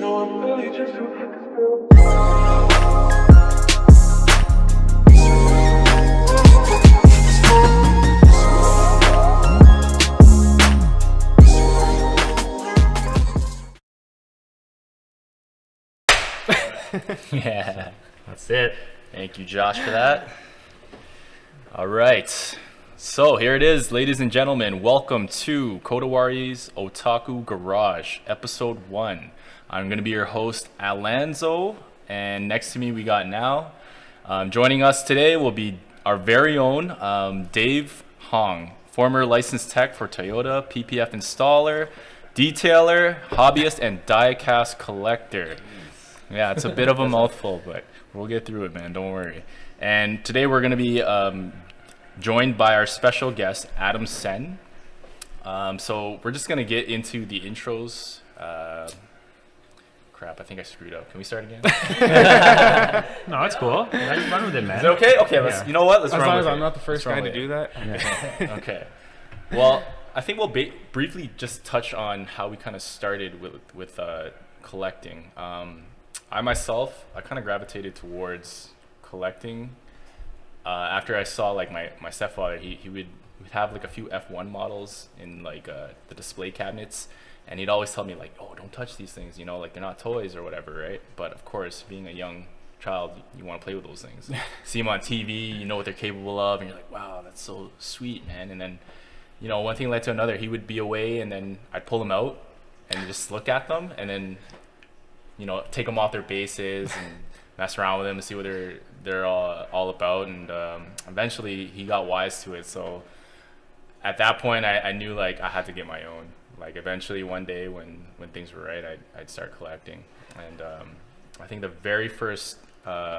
Yeah, that's it. Thank you, Josh, for that. All right. So here it is, ladies and gentlemen. Welcome to Kodawari's Otaku Garage, Episode 1. I'm going to be your host, Alonzo, and next to me we got Now. Joining us today will be our very own Dave Hong, former licensed tech for Toyota, PPF installer, detailer, hobbyist, and diecast collector. Yeah, it's a bit of a mouthful, but we'll get through it, man. Don't worry. And today we're going to be joined by our special guest, Adam Sen. So we're just going to get into the intros. Crap, I think I screwed up. Can we start again? No, it's cool. Let's run with it, man. Is it okay? Okay, let's. You know what? Let's run with it. As long as I'm not the first guy to do that. Yeah. Okay. Well, I think we'll briefly just touch on how we kind of started with collecting. I myself, I kind of gravitated towards collecting after I saw like my stepfather. He would have like a few F1 models in like the display cabinets, and he'd always tell me like, oh, don't touch these things, you know, like they're not toys or whatever, right? But of course, being a young child, you want to play with those things. See them on TV, you know what they're capable of, and you're like, wow, that's so sweet, man. And then, you know, one thing led to another. He would be away, and then I'd pull them out and just look at them, and then, you know, take them off their bases and mess around with them and see what they're all about. And eventually he got wise to it. So at that point, I knew like I had to get my own. Like eventually one day when things were right, I'd start collecting. And I think the very first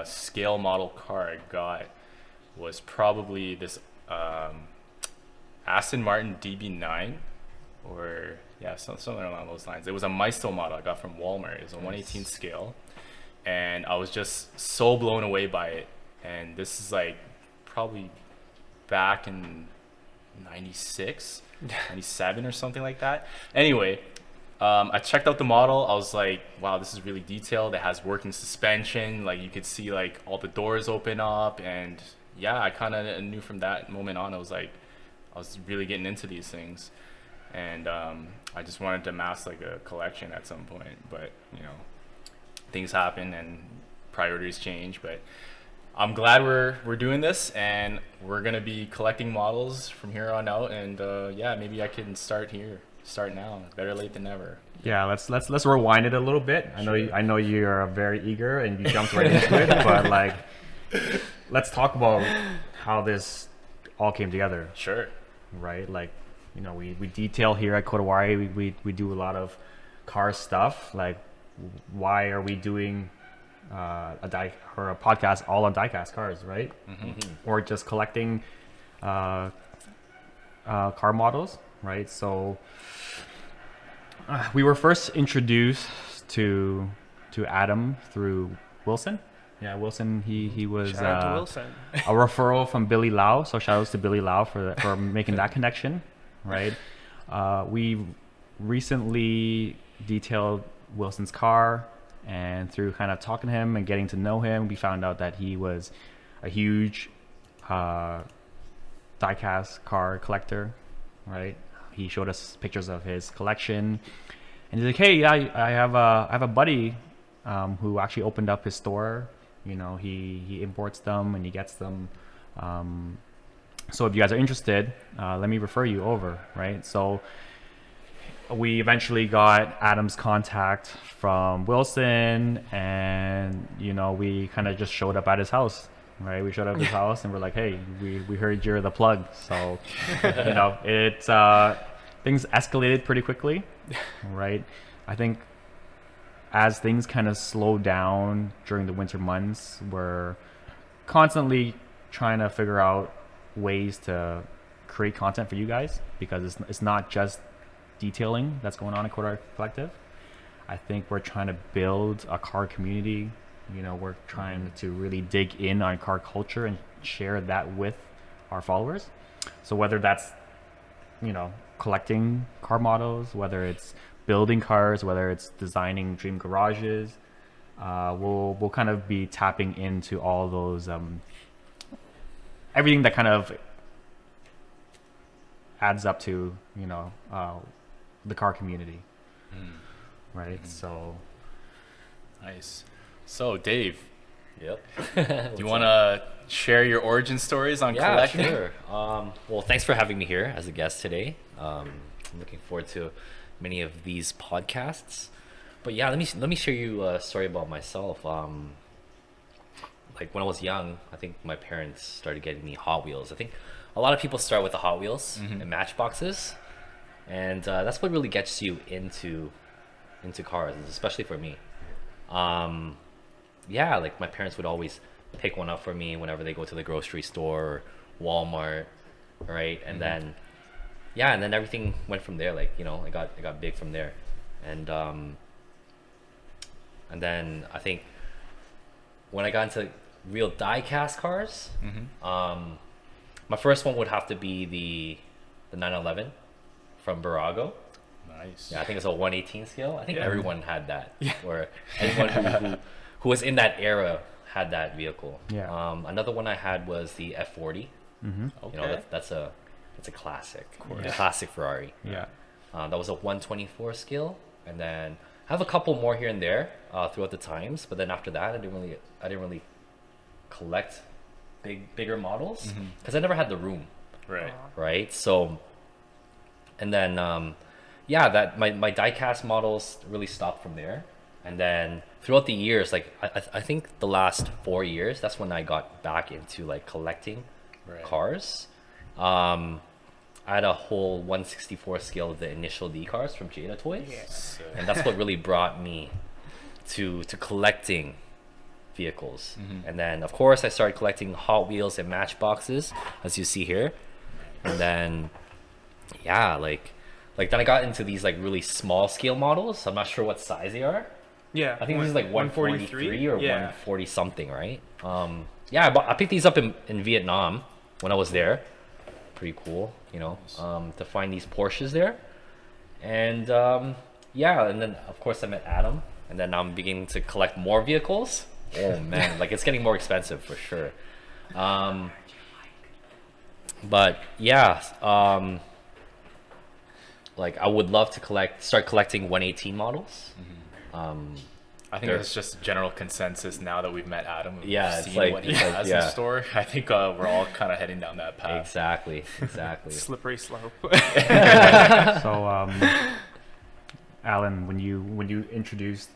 scale model car I got was probably this Aston Martin DB9 or... yeah, something along those lines. It was a Maisto model I got from Walmart. It was a 1/18 scale, and I was just so blown away by it. And this is like probably back in 96, 97 or something like that. Anyway, I checked out the model. I was like, wow, this is really detailed. It has working suspension. Like you could see like all the doors open up. And yeah, I kind of knew from that moment on, I was really getting into these things. And I just wanted to amass like a collection at some point, but you know, things happen and priorities change. But I'm glad we're doing this, and we're gonna be collecting models from here on out. And yeah, maybe I can start now. Better late than never. Yeah, let's rewind it a little bit. I know you're very eager and you jumped right into it, but like, let's talk about how this all came together. Sure. Right, like. You know, we detail here at Kodawari. We do a lot of car stuff. Like, why are we doing a podcast all on diecast cars, right? Mm-hmm. Or just collecting car models, right? So we were first introduced to Adam through Wilson. Yeah, Wilson. He was shout out to Wilson. A referral from Billy Lau. So shout outs to Billy Lau for making that connection. Right. We recently detailed Wilson's car, and through kind of talking to him and getting to know him, we found out that he was a huge diecast car collector. Right. He showed us pictures of his collection, and he's like, "Hey, I have a buddy who actually opened up his store. You know, he imports them and he gets them. So if you guys are interested, let me refer you over," right? So we eventually got Adam's contact from Wilson, and you know, we kind of just showed up at his house, right? We showed up at his house and we're like, "Hey, we heard you're the plug." So you know, things escalated pretty quickly, right? I think as things kind of slowed down during the winter months, we're constantly trying to figure out ways to create content for you guys, because it's not just detailing that's going on in Kodawari Collective. I think we're trying to build a car community. You know, we're trying to really dig in on car culture and share that with our followers. So whether that's, you know, collecting car models, whether it's building cars, whether it's designing dream garages. We'll kind of be tapping into all those everything that kind of adds up to the car community, right? So Nice. So Dave, Yep. do you want to share your origin stories on collecting? Sure. Well, thanks for having me here as a guest today. I'm looking forward to many of these podcasts. But yeah, let me share you a story about myself. Like when I was young, I think my parents started getting me Hot Wheels. I think a lot of people start with the Hot Wheels and Matchboxes, and that's what really gets you into cars, especially for me. Yeah, like my parents would always pick one up for me whenever they go to the grocery store or Walmart, right? And then everything went from there. Like, it got big from there, and then I think when I got into real diecast cars, my first one would have to be the 911 from Barago. Nice. Yeah, I think it's a 1/18 scale. I think Yeah. everyone had that. Yeah. Or anyone who was in that era had that vehicle. Yeah. Another one I had was the F40. Okay. That's a classic. course. A classic Ferrari. yeah. That was a 1/24 scale, and then I have a couple more here and there throughout the times. But then after that, I didn't really collect bigger models because I never had the room. Right. Right. So, and then that my diecast models really stopped from there, and then throughout the years, like I think the last 4 years, that's when I got back into like collecting cars. I had a whole 1/64 scale of the initial D cars from Jada Toys, So, and that's what really brought me to collecting vehicles. And then of course I started collecting Hot Wheels and Matchboxes, as you see here, and then like then I got into these like really small scale models. I'm not sure what size they are. Yeah. I think this is like 143 or 140 something, right? I picked these up in Vietnam when I was there. Pretty cool, to find these Porsches there. And and then of course I met Adam, and then I'm beginning to collect more vehicles. Oh man, like it's getting more expensive for sure. But yeah, like I would love to start collecting 1/18 models. I think it's just general consensus now that we've met Adam. We've Yeah, it's seen like- what he it's like, has yeah. in store. I think we're all kind of heading down that path. Exactly. Slippery slope. So, Alan, when you introduced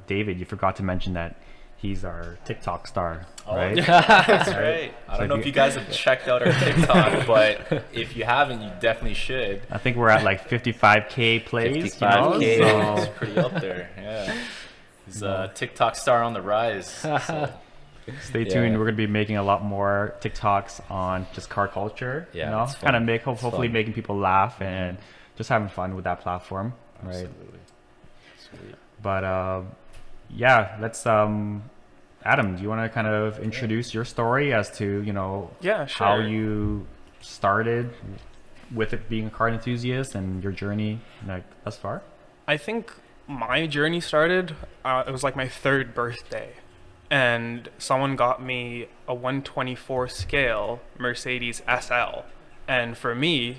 David, you forgot to mention that he's our TikTok star, right? That's right. I don't know if if you- you guys have checked out our TikTok, but if you haven't, you definitely should. I think we're at like 55K plays. 55K. So It's pretty up there. Yeah. He's a TikTok star on the rise. So, stay tuned. Yeah. We're gonna be making a lot more TikToks on just car culture. Yeah, it's fun. kind of hopefully fun. making people laugh and just having fun with that platform, right? absolutely. Sweet. But let's Adam, do you want to kind of introduce your story as to Yeah, sure. how you started with it being a car enthusiast and your journey like thus far? I think my journey started, it was like my 3rd birthday, and someone got me a 1/24 scale Mercedes SL. And for me,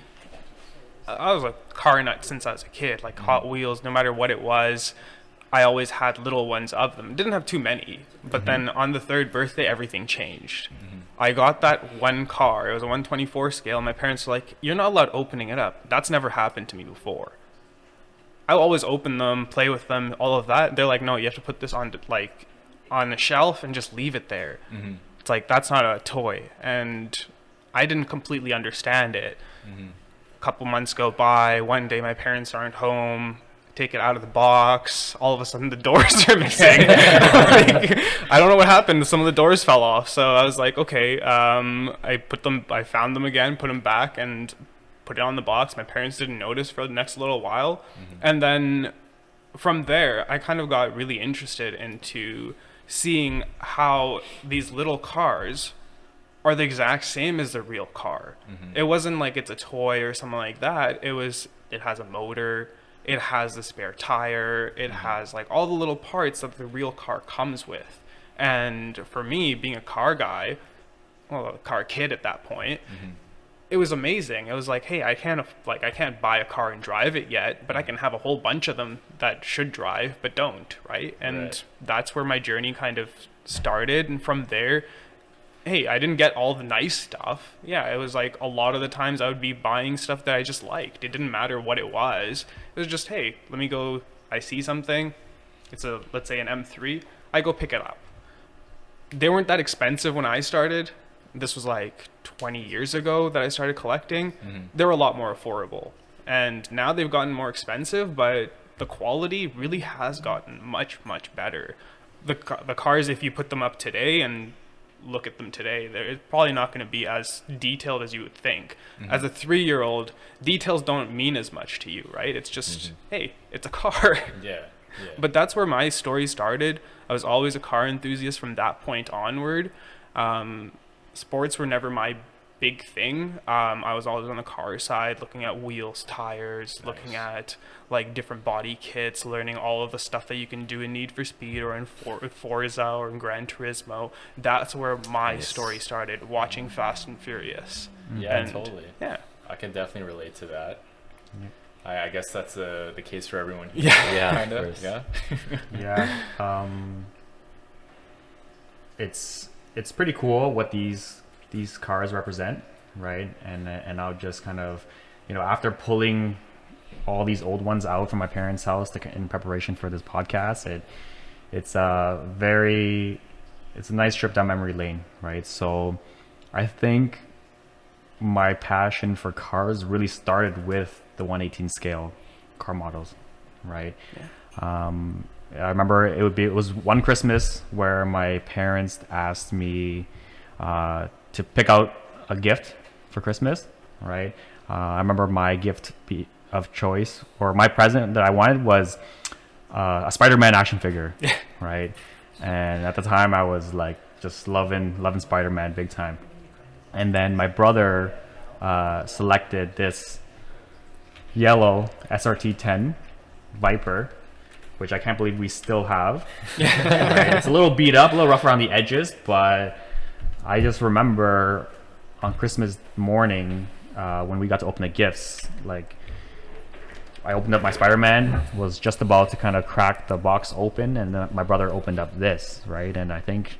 I was a car nut since I was a kid, like Hot Wheels, no matter what it was. I always had little ones of them. Didn't have too many, but then on the 3rd birthday, everything changed. I got that one car. It was a 1/24 scale. My parents were like, "You're not allowed opening it up. That's never happened to me before." I would always open them, play with them, all of that. They're like, "No, you have to put this on a shelf and just leave it there." It's like, that's not a toy. And I didn't completely understand it. A couple months go by. One day my parents aren't home. Take it out of the box. All of a sudden the doors are missing. Like, I don't know what happened. Some of the doors fell off. So I was like, okay. I found them again, put them back, and put it on the box. My parents didn't notice for the next little while. And then from there, I kind of got really interested into seeing how these little cars are the exact same as the real car. It wasn't like it's a toy or something like that. It has a motor. it has the spare tire, it has like all the little parts that the real car comes with. And for me, being a car guy, well, a car kid at that point, it was amazing. It was like, hey, I can't buy a car and drive it yet, but I can have a whole bunch of them that should drive but don't, right? And Right. that's where my journey kind of started. And from there, hey, I didn't get all the nice stuff. Yeah, it was like a lot of the times I would be buying stuff that I just liked. It didn't matter what it was. It was just, hey, let me go, I see something. It's a, let's say an M3. I go pick it up. They weren't that expensive when I started. This was like 20 years ago that I started collecting. They were a lot more affordable. And now they've gotten more expensive, but the quality really has gotten much, much better. The cars, if you put them up today and look at them today, they're probably not going to be as detailed as you would think. As a 3-year-old, details don't mean as much to you, right? It's just, hey, it's a car. Yeah. Yeah. But that's where my story started. I was always a car enthusiast from that point onward. Sports were never my big thing. I was always on the car side, looking at wheels, tires, looking at like different body kits, learning all of the stuff that you can do in Need for Speed or in Forza or in Gran Turismo. That's where my story started, watching Fast and Furious. Yeah, And, totally. Yeah. I can definitely relate to that. I guess that's the case for everyone. Yeah, kind of of. course. Yeah. Yeah. It's pretty cool what these cars represent, right? And I'll just kind of, after pulling all these old ones out from my parents' house in preparation for this podcast, it's a nice trip down memory lane, right? So I think my passion for cars really started with the 1/18 scale car models, right? I remember it was one Christmas where my parents asked me to pick out a gift for Christmas, right? I remember my gift of choice, or my present that I wanted, was a Spider-Man action figure, right? And at the time I was like just loving Spider-Man big time. And then my brother selected this yellow SRT-10 Viper, which I can't believe we still have. Right? It's a little beat up, a little rough around the edges, but I just remember on Christmas morning when we got to open the gifts, like I opened up my Spider-Man, was just about to kind of crack the box open, and then my brother opened up this, right? And I think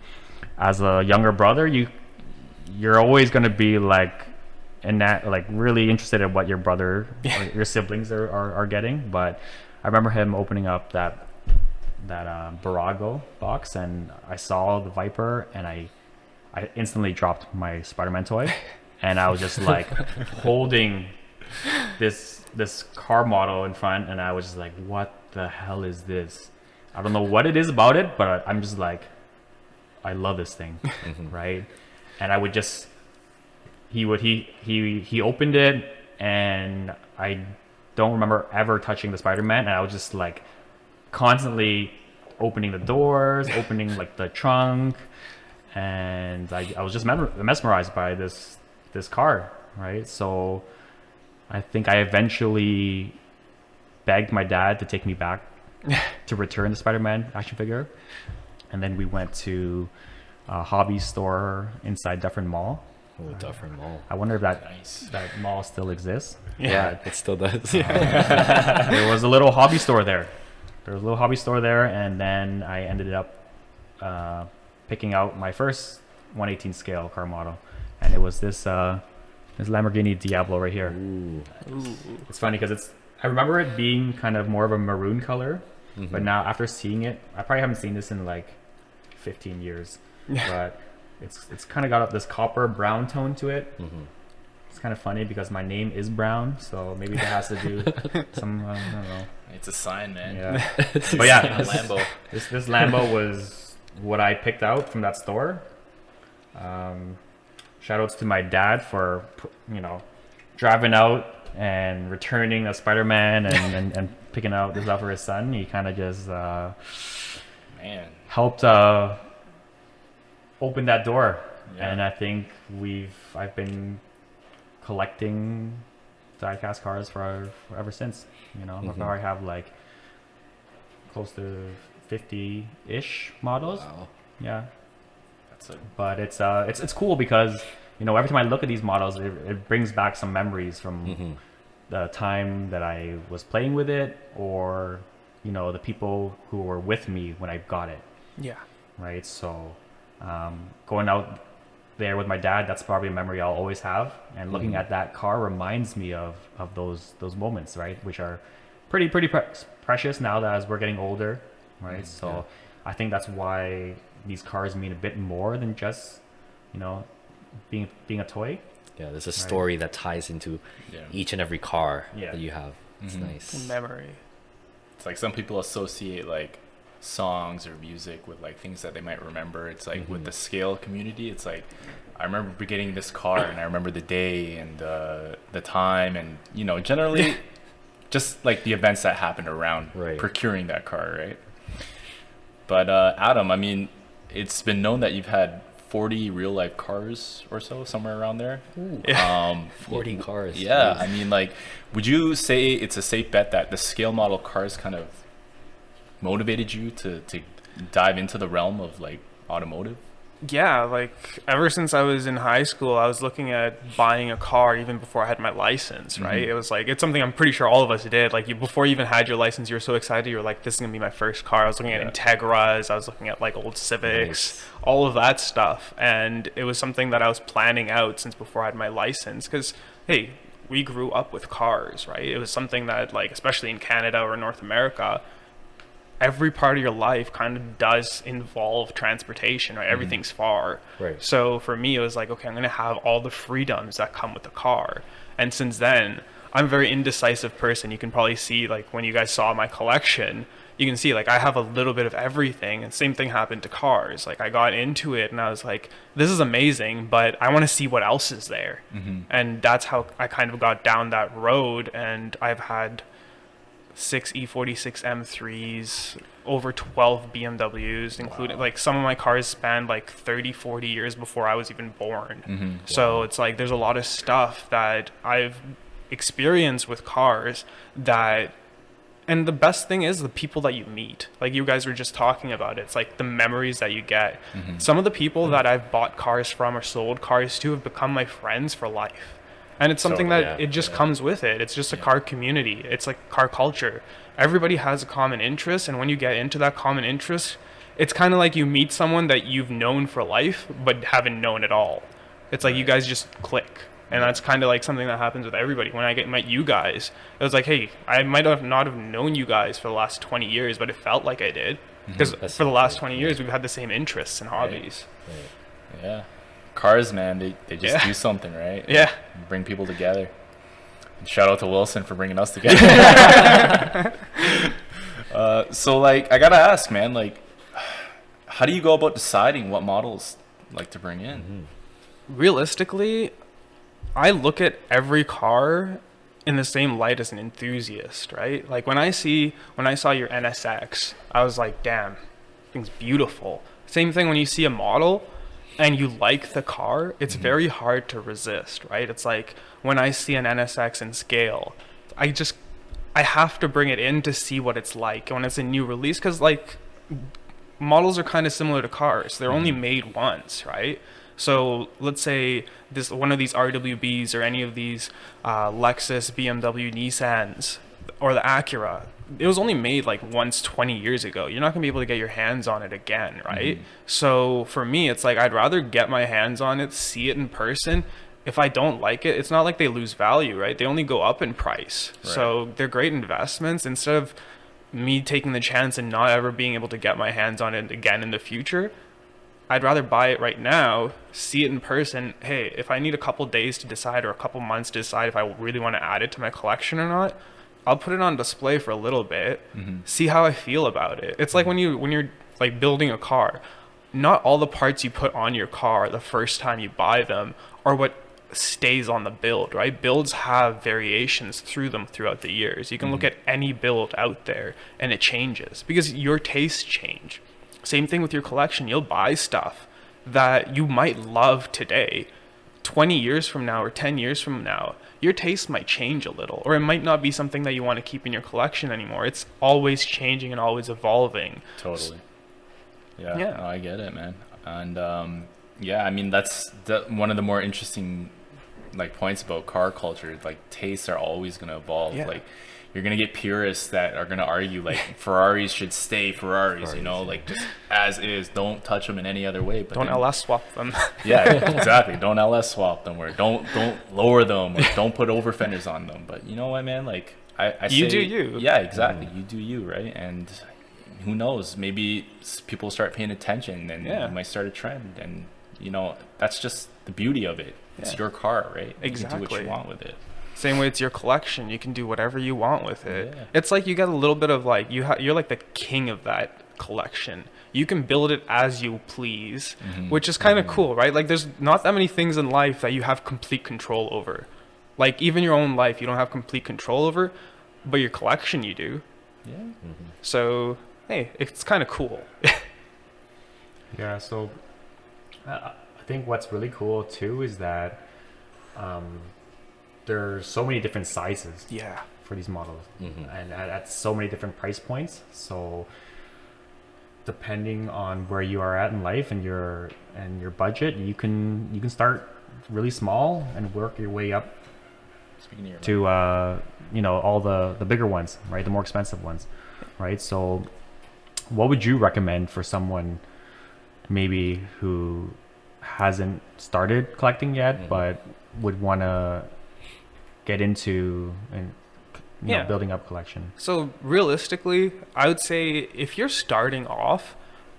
as a younger brother, you're always going to be like really interested in what your brother or your siblings are getting. But I remember him opening up that Barago box, and I saw the Viper, and I instantly dropped my Spider-Man toy, and I was just like holding this car model in front, and I was just like, what the hell is this? I don't know what it is about it, but I'm just like, I love this thing. Right? And I would just, he opened it, and I don't remember ever touching the Spider-Man, and I was just like constantly opening the doors, opening like the trunk, and I was just mesmerized by this car, right? So I think I eventually begged my dad to take me back to return the Spider-Man action figure, and then we went to a hobby store inside Dufferin Mall. Oh, Dufferin Mall. I wonder if that Nice. mall still exists. Yeah, it still does. There was a little hobby store there. And then I ended up picking out my first 1/18 scale car model, and it was this Lamborghini Diablo right here. Ooh. It's funny because I remember it being kind of more of a maroon color, but now after seeing it, I probably haven't seen this in like 15 years, but it's kind of got this copper brown tone to it. It's kind of funny because my name is Brown, so maybe that has to do some, I don't know. It's a sign, man. Yeah. But But yeah, a Lambo. this Lambo was what I picked out from that store. Shout outs to my dad for, driving out and returning a Spider-Man and picking out this out for his son. He kind of just Man. helped open that door. Yeah. And I think I've been collecting diecast cars for ever since. You know, Mhm. I have like close to 50-ish models. Wow. Yeah, That's a but it's cool because you know every time I look at these models, it brings back some memories from Mhm. the time that I was playing with it, or you know the people who were with me when I got it. Yeah. Right, so going out there with my dad, that's probably a memory I'll always have, and looking Mhm. at that car reminds me of those moments, right, which are pretty precious now that as we're getting older, right? So yeah. I think that's why these cars mean a bit more than just, you know, being a toy. Yeah, there's a story that ties into yeah. each and every car Yeah. that you have. It's Mhm. nice. Memory. It's like some people associate like songs or music with like things that they might remember. It's like with Mhm. the scale community, it's like I remember getting this car and I remember the day and the time and you know generally just like the events that happened around Right. procuring that car, right? But Adam, I mean, it's been known that you've had 40 real life cars or so, somewhere around there. Yeah. 40 cars. Yeah, Jeez. I mean, like, would you say it's a safe bet that the scale model cars kind of motivated you to dive into the realm of like automotive? Yeah, like ever since I was in high school, I was looking at buying a car even before I had my license, right? Mhm. It was like, it's something I'm pretty sure all of us did. Like, before you even had your license, you were so excited. You were like, this is going to be my first car. I was looking Yeah. at Integras, I was looking at like old Civics, Nice. all of that stuff. And it was something that I was planning out since before I had my license. Because, hey, we grew up with cars, right? It was something that, like, especially in Canada or North America, every part of your life kind of does involve transportation, right? Everything's far. Right. So for me, it was like, okay, I'm going to have all the freedoms that come with the car. And since then, I'm a very indecisive person. You can probably see, like, when you guys saw my collection, you can see, like, I have a little bit of everything. And same thing happened to cars. Like, I got into it and I was like, this is amazing, but I want to see what else is there. Mm-hmm. And that's how I kind of got down that road. And I've had 6 E46 M3s, over 12 BMWs, including like some of my cars spanned like 30, 40 years before I was even born. Mm-hmm. So it's like there's a lot of stuff that I've experienced with cars that, and the best thing is the people that you meet. Like you guys were just talking about it. It's like the memories that you get. Mm-hmm. Some of the people that I've bought cars from or sold cars to have become my friends for life. And it's something Totally, that yeah, it just yeah. comes with it. It's just a Yeah. car community. It's like car culture. Everybody has a common interest, and when you get into that common interest, it's kind of like you meet someone that you've known for life but haven't known at all. It's like you guys just click. And that's kind of like something that happens with everybody. When I met you guys, it was like, hey, I might have not have known you guys for the last 20 years, but it felt like I did. Because That's for the so last cool. 20 years, we've had the same interests and hobbies. Right. Yeah. Cars, man, they just Yeah. do something, right? Yeah. Bring people together. And shout out to Wilson for bringing us together. So, like, I gotta ask, man, like, how do you go about deciding what models, like, to bring in? Realistically, I look at every car in the same light as an enthusiast, right? Like when I saw your NSX, I was like, damn, thing's beautiful. Same thing when you see a model and you like the car, it's very hard to resist, right? It's like when I see an NSX in scale, I have to bring it in to see what it's like when it's a new release, because like models are kind of similar to cars. They're only made once, right? So let's say this one of these RWBs or any of these Lexus, BMW, Nissans, or the Acura, it was only made like once 20 years ago. You're not going to be able to get your hands on it again, right? So for me, it's like I'd rather get my hands on it, see it in person. If I don't like it, it's not like they lose value, right? They only go up in price. Right. So they're great investments. Instead of me taking the chance and not ever being able to get my hands on it again in the future, I'd rather buy it right now, see it in person. Hey, if I need a couple days to decide or a couple months to decide if I really want to add it to my collection or not, I'll put it on display for a little bit, see how I feel about it. It's like when you're like building a car, not all the parts you put on your car the first time you buy them are what stays on the build, right? Builds have variations through them throughout the years. You can look at any build out there and it changes because your tastes change. Same thing with your collection. You'll buy stuff that you might love today 20 years from now or 10 years from now, your taste might change a little, or it might not be something that you want to keep in your collection anymore. It's always changing and always evolving. Totally. Yeah, Yeah. No, I get it, man. And yeah, I mean, that's one of the more interesting like points about car culture. Like tastes are always going to evolve. Yeah. Like you're going to get purists that are going to argue like Ferraris should stay Ferraris, you know, like just as is, don't touch them in any other way. But Don't then, LS swap them. yeah, exactly. Don't LS swap them, or don't lower them, or don't put over fenders on them. But you know what, man? Like I You say, do you. Yeah, exactly. You do you, right? And who knows? Maybe people start paying attention, and Yeah. you might start a trend. And you know, that's just the beauty of it. It's Yeah. your car, right? You can do what Exactly. you want with it. Same way it's your collection. You can do whatever you want with it. Yeah. It's like you get a little bit of like, you're like the king of that collection. You can build it as you please, which is kind of cool, right? Like there's not that many things in life that you have complete control over. Like even your own life, you don't have complete control over, but your collection you do. Yeah. So, hey, it's kind of cool. Yeah, so I think what's really cool too is that there's so many different sizes Yeah. for these models, and at so many different price points. So depending on where you are at in life and your budget, you can start really small and work your way up Speaking of your to you know, all the bigger ones, right? The more expensive ones, right? So what would you recommend for someone maybe who hasn't started collecting yet but would want to get into and you know, Yeah. building up collection? So realistically, I would say if you're starting off,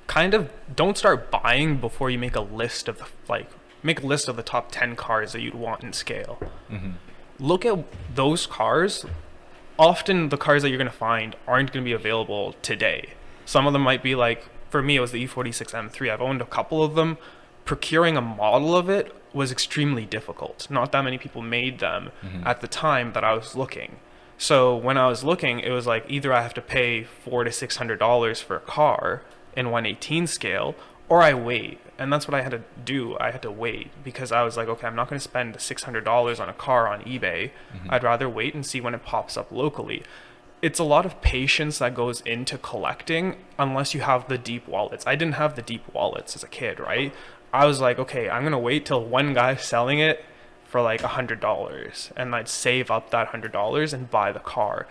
kind of don't start buying before you make a list of the top 10 cars that you'd want in scale. Look at those cars. Often the cars that you're going to find aren't going to be available today. Some of them might be like, for me, it was the E46 M3. I've owned a couple of them. Procuring a model of it was extremely difficult. Not that many people made them at the time that I was looking. So when I was looking, it was like either I have to pay $400 to $600 for a car in 1/18 scale, or I wait. And that's what I had to do. I had to wait because I was like, okay, I'm not going to spend $600 on a car on eBay. I'd rather wait and see when it pops up locally. It's a lot of patience that goes into collecting unless you have the deep wallets. I didn't have the deep wallets as a kid, right? I was like, okay, I'm going to wait till one guy's selling it for like $100 and I'd save up that $100 and buy the car.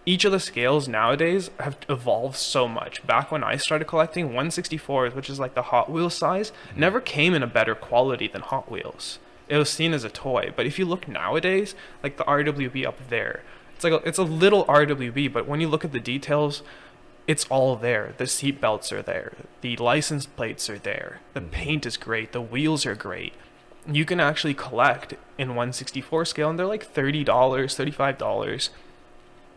Each of the scales nowadays have evolved so much. Back when I started collecting, 1/64, which is like the Hot Wheels size, never came in a better quality than Hot Wheels. It was seen as a toy. But if you look nowadays, like the RWB up there, it's a little RWB, but when you look at the details, it's all there. The seat belts are there. The license plates are there. The paint is great. The wheels are great. You can actually collect in 1/64 scale, and they're like $30, $35.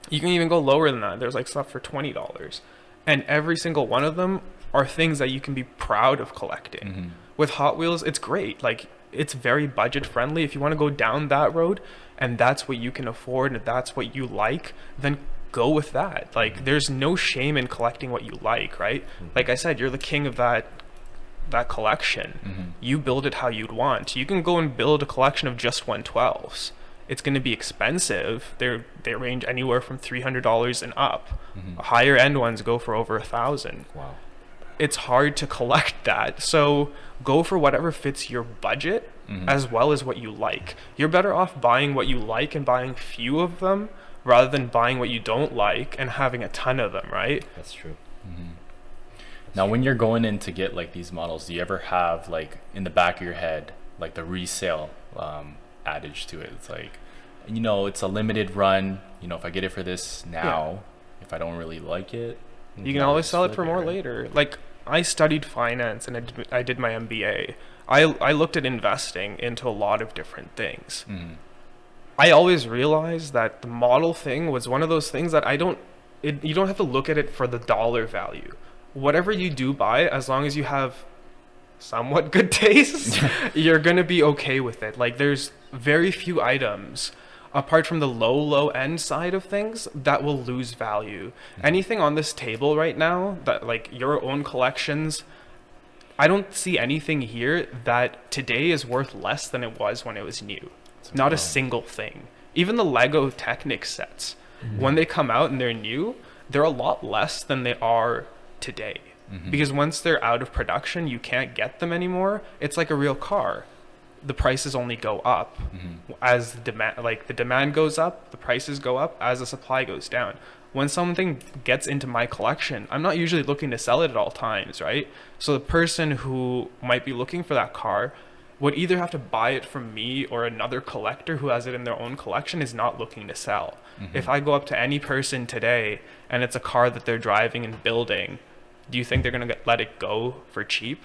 You can even go lower than that. There's like stuff for $20. And every single one of them are things that you can be proud of collecting. With Hot Wheels, it's great. Like, it's very budget friendly. If you want to go down that road and that's what you can afford and that's what you like, then go with that. Like, there's no shame in collecting what you like, right? Like I said, you're the king of that collection. You build it how you'd want. You can go and build a collection of just 112s. It's going to be expensive. They range anywhere from $300 and up. Higher end ones go for over $1,000. Wow. It's hard to collect that. So go for whatever fits your budget as well as what you like. You're better off buying what you like and buying few of them rather than buying what you don't like and having a ton of them, right? That's true. Now, when you're going in to get like these models, do you ever have like in the back of your head like the resale adage to it? It's like, you know, it's a limited run. You know, if I get it for this now, if I don't really like it, You can always sell it flip for more right? later. Like, I studied finance and I did my MBA. I looked at investing into a lot of different things. I always realized that the model thing was one of those things that you don't have to look at it for the dollar value. Whatever you do buy, as long as you have somewhat good taste, you're going to be okay with it. Like, there's very few items apart from the low end side of things that will lose value. Anything on this table right now that, like, your own collections, I don't see anything here that today is worth less than it was when it was new. Not a single thing. Even the Lego Technic sets, when they come out and they're new, they're a lot less than they are today. Because once they're out of production, you can't get them anymore. It's like a real car. The prices only go up as the demand goes up, the prices go up as the supply goes down. When something gets into my collection, I'm not usually looking to sell it at all times, right? So the person who might be looking for that car would either have to buy it from me or another collector who has it in their own collection is not looking to sell. If I go up to any person today and it's a car that they're driving and building, do you think they're going to let it go for cheap?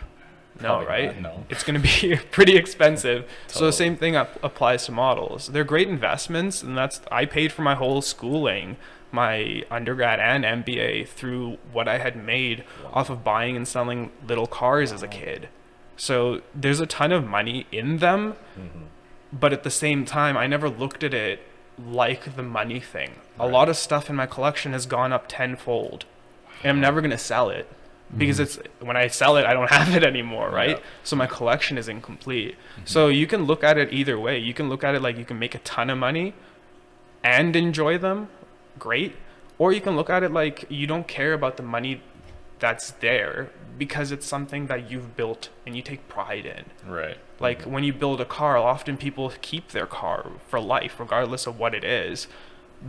No, Probably right? not, no. It's going to be pretty expensive. So Totally. the same thing applies to models. They're great investments, and I paid for my whole schooling, my undergrad and MBA, through what I had made off of buying and selling little cars as a kid. So there's a ton of money in them, but at the same time, I never looked at it like the money thing. A lot of stuff in my collection has gone up tenfold, and I'm never going to sell it. Because it's when I sell it, I don't have it anymore, right? Yeah. So my collection is incomplete. So you can look at it either way. You can look at it like you can make a ton of money and enjoy them, great. Or you can look at it like you don't care about the money that's there because it's something that you've built and you take pride in. Right. Like when you build a car, often people keep their car for life, regardless of what it is,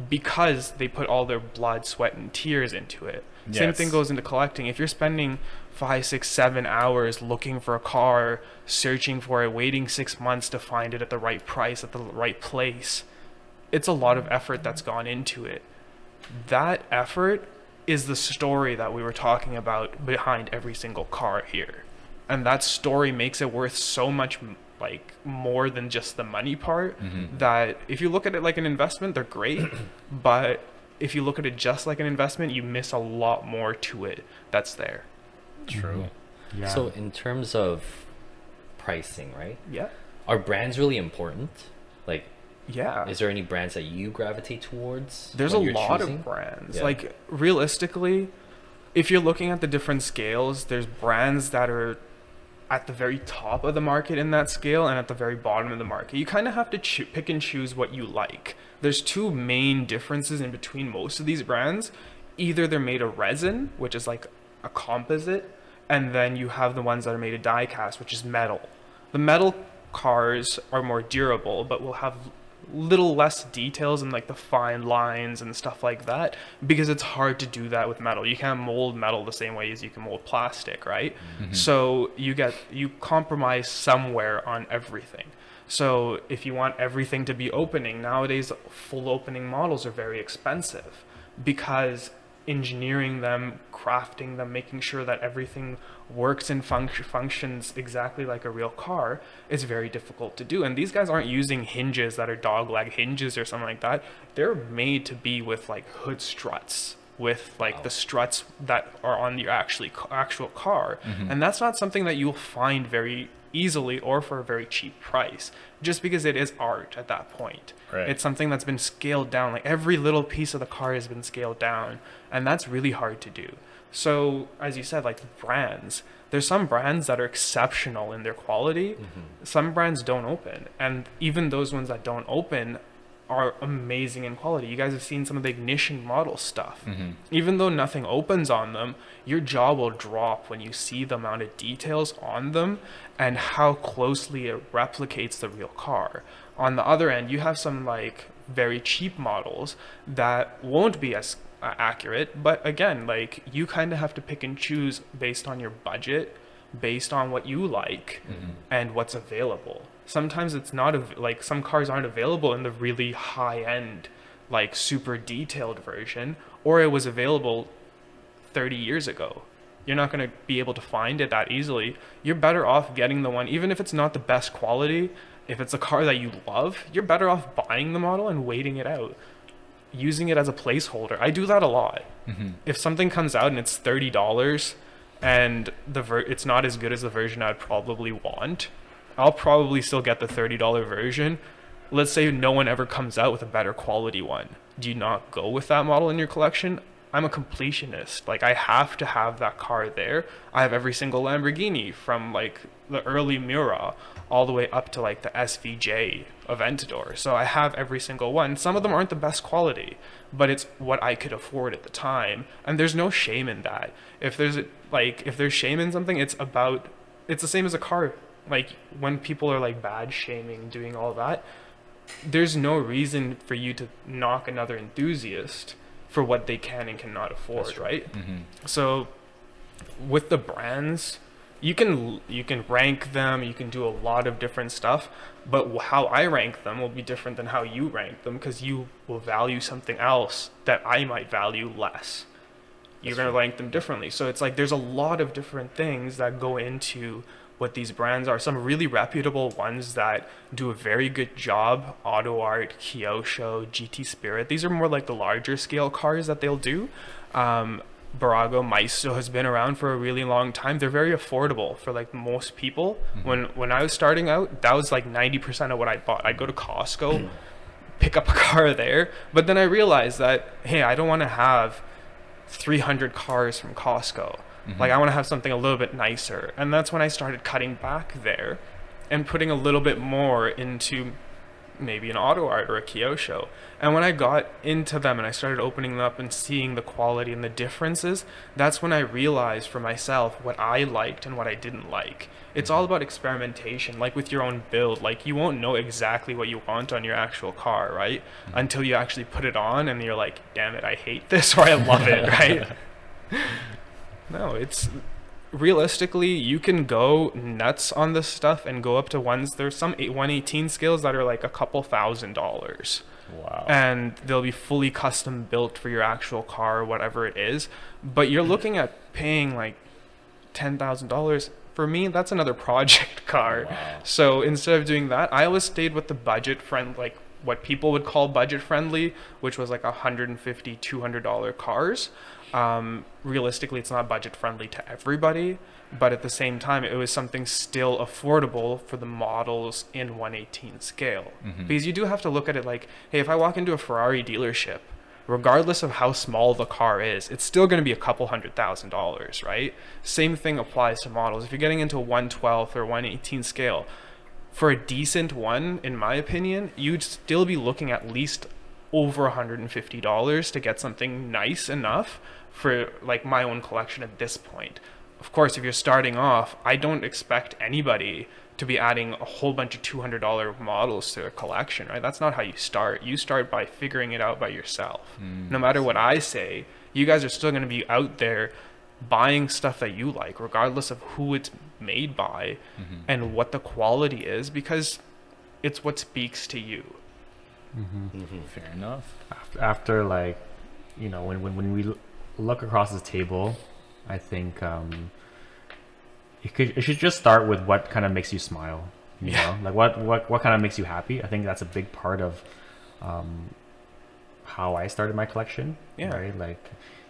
because they put all their blood, sweat, and tears into it. Same Yes. thing goes into collecting. If you're spending 5, 6, 7 hours looking for a car, searching for it, waiting 6 months to find it at the right price, at the right place, it's a lot of effort that's gone into it. That effort is the story that we were talking about behind every single car here. And that story makes it worth so much more than just the money part, that if you look at it like an investment, they're great, but if you look at it just like an investment, you miss a lot more to it that's there. True. Yeah. So in terms of pricing, right? Yeah. Are brands really important? Like, Yeah. is there any brands that you gravitate towards? There's a when you're lot choosing? of brands. Yeah. Like realistically, if you're looking at the different scales, there's brands that are at the very top of the market in that scale and at the very bottom of the market. You kind of have to pick and choose what you like. There's two main differences in between most of these brands. Either they're made of resin, which is like a composite, and then you have the ones that are made of diecast, which is metal. The metal cars are more durable, but will have little less details and like the fine lines and stuff like that, because it's hard to do that with metal. You can't mold metal the same way as you can mold plastic, right? So you compromise somewhere on everything. So if you want everything to be opening, nowadays full opening models are very expensive because engineering them, crafting them, making sure that everything works and functions exactly like a real car is very difficult to do. And these guys aren't using hinges that are dog leg hinges or something like that. They're made to be with like hood struts, with like the struts that are on your actual car. And that's not something that you'll find very easily or for a very cheap price, just because it is art at that point. Right. It's something that's been scaled down. Like every little piece of the car has been scaled down, and that's really hard to do. So as you said, like brands, there's some brands that are exceptional in their quality. Some brands don't open, and even those ones that don't open are amazing in quality. You guys have seen some of the ignition model stuff. Even though nothing opens on them, your jaw will drop when you see the amount of details on them and how closely it replicates the real car. On the other end, you have some like very cheap models that won't be as accurate, but again, like you kind of have to pick and choose based on your budget, based on what you like and what's available. Sometimes it's not like some cars aren't available in the really high end, like super detailed version, or it was available 30 years ago. You're not going to be able to find it that easily. You're better off getting the one, even if it's not the best quality. If it's a car that you love, you're better off buying the model and waiting it out, using it as a placeholder. I do that a lot. If something comes out and it's $30 and it's not as good as the version I'd probably want, I'll probably still get the $30 version. Let's say no one ever comes out with a better quality one. Do you not go with that model in your collection? I'm a completionist. Like, I have to have that car there. I have every single Lamborghini from like the early Miura all the way up to like the SVJ Aventador. So I have every single one. Some of them aren't the best quality, but it's what I could afford at the time. And there's no shame in that. If there's shame in something, it's the same as a car. Like, when people are like bad shaming, doing all that, there's no reason for you to knock another enthusiast for what they can and cannot afford, right? Mm-hmm. So with the brands, you can rank them, you can do a lot of different stuff, but how I rank them will be different than how you rank them, because you will value something else that I might value less. You're going to rank them differently. So it's like there's a lot of different things that go into what these brands are. Some really reputable ones that do a very good job: Auto Art, Kyosho, GT Spirit. These are more like the larger scale cars that they'll do. Barago Maisto has been around for a really long time. They're very affordable for like most people. When I was starting out, that was like 90% of what I bought. I'd go to Costco, pick up a car there, but then I realized that, hey, I don't want to have 300 cars from Costco. Like, I want to have something a little bit nicer. And that's when I started cutting back there and putting a little bit more into maybe an Auto Art or a Kyosho. And when I got into them and I started opening them up and seeing the quality and the differences, that's when I realized for myself what I liked and what I didn't like. It's all about experimentation, like with your own build. Like, you won't know exactly what you want on your actual car, right? Until you actually put it on and you're like, damn it, I hate this, or I love it, right? No, it's realistically, you can go nuts on this stuff and go up to there's some 118 scales that are like a couple $1,000s. Wow. And they'll be fully custom built for your actual car, whatever it is. But you're looking at paying like $10,000. For me, that's another project car. Wow. So instead of doing that, I always stayed with the budget friend, like what people would call budget friendly, which was like $150, $200 cars. Realistically, it's not budget friendly to everybody, but at the same time, it was something still affordable for the models in 118 scale. Because you do have to look at it like, hey, if I walk into a Ferrari dealership, regardless of how small the car is, it's still going to be a couple $100,000, right? Same thing applies to models. If you're getting into a 112 or 118 scale, for a decent one, in my opinion, you'd still be looking at least over $150 to get something nice enough for like my own collection at this point. Of course, if you're starting off, I don't expect anybody to be adding a whole bunch of $200 models to a collection, right? That's not how you start. You start by figuring it out by yourself. No matter what I say, you guys are still going to be out there buying stuff that you like, regardless of who it's made by and what the quality is, because it's what speaks to you. Fair enough. After, like, you know, when we look across the table, I think it should just start with what kind of makes you smile. You know, like what kind of makes you happy. I think that's a big part of how I started my collection. Right, like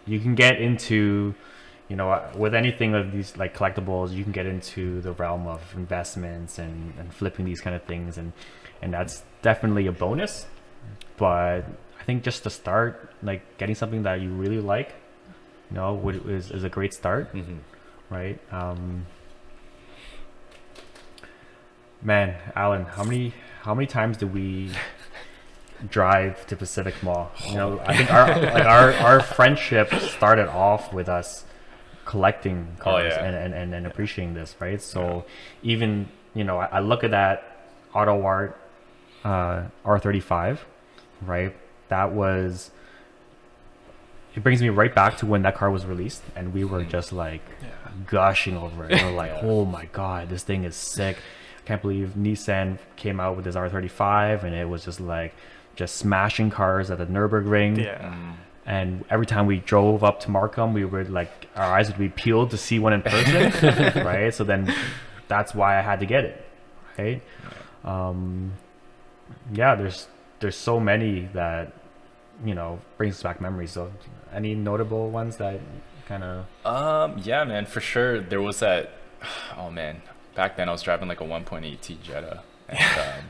you can get into, you know, with anything of these like collectibles, you can get into the realm of investments and flipping these kind of things, and that's definitely a bonus. But I think just to start, like getting something that you really like, you know, is a great start, right? Man, Alan, how many times do we drive to Pacific Mall? You know, I think our friendship started off with us collecting cars and appreciating this, right? So even, you know, I look at that Auto Art R35, right? That was, it brings me right back to when that car was released, and we were just like gushing over it. We're like, oh my god, this thing is sick. I can't believe Nissan came out with this R35, and it was just like smashing cars at the Nürburgring. And every time we drove up to Markham, we were like, our eyes would be peeled to see one in person, right? So then that's why I had to get it, right? There's so many that, you know, brings back memories. So any notable ones that kind of yeah, man, for sure. There was that, oh man, back then I was driving like a 1.8T Jetta, and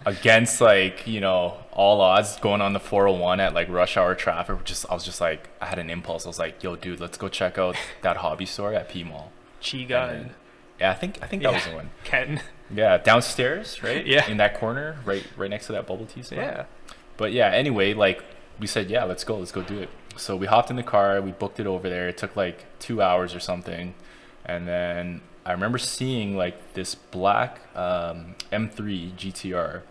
against like, you know, all odds, going on the 401 at like rush hour traffic. I was just like, I had an impulse. I was like, yo, dude, let's go check out that hobby store at P Mall. Chiga. Yeah, I think that was the one. Ken. Yeah, downstairs, right? Yeah. In that corner, right next to that bubble tea spot. Yeah. But yeah, anyway, like we said, yeah, let's go do it. So we hopped in the car, we booked it over there. It took like 2 hours or something, and then I remember seeing like this black M3 GTR.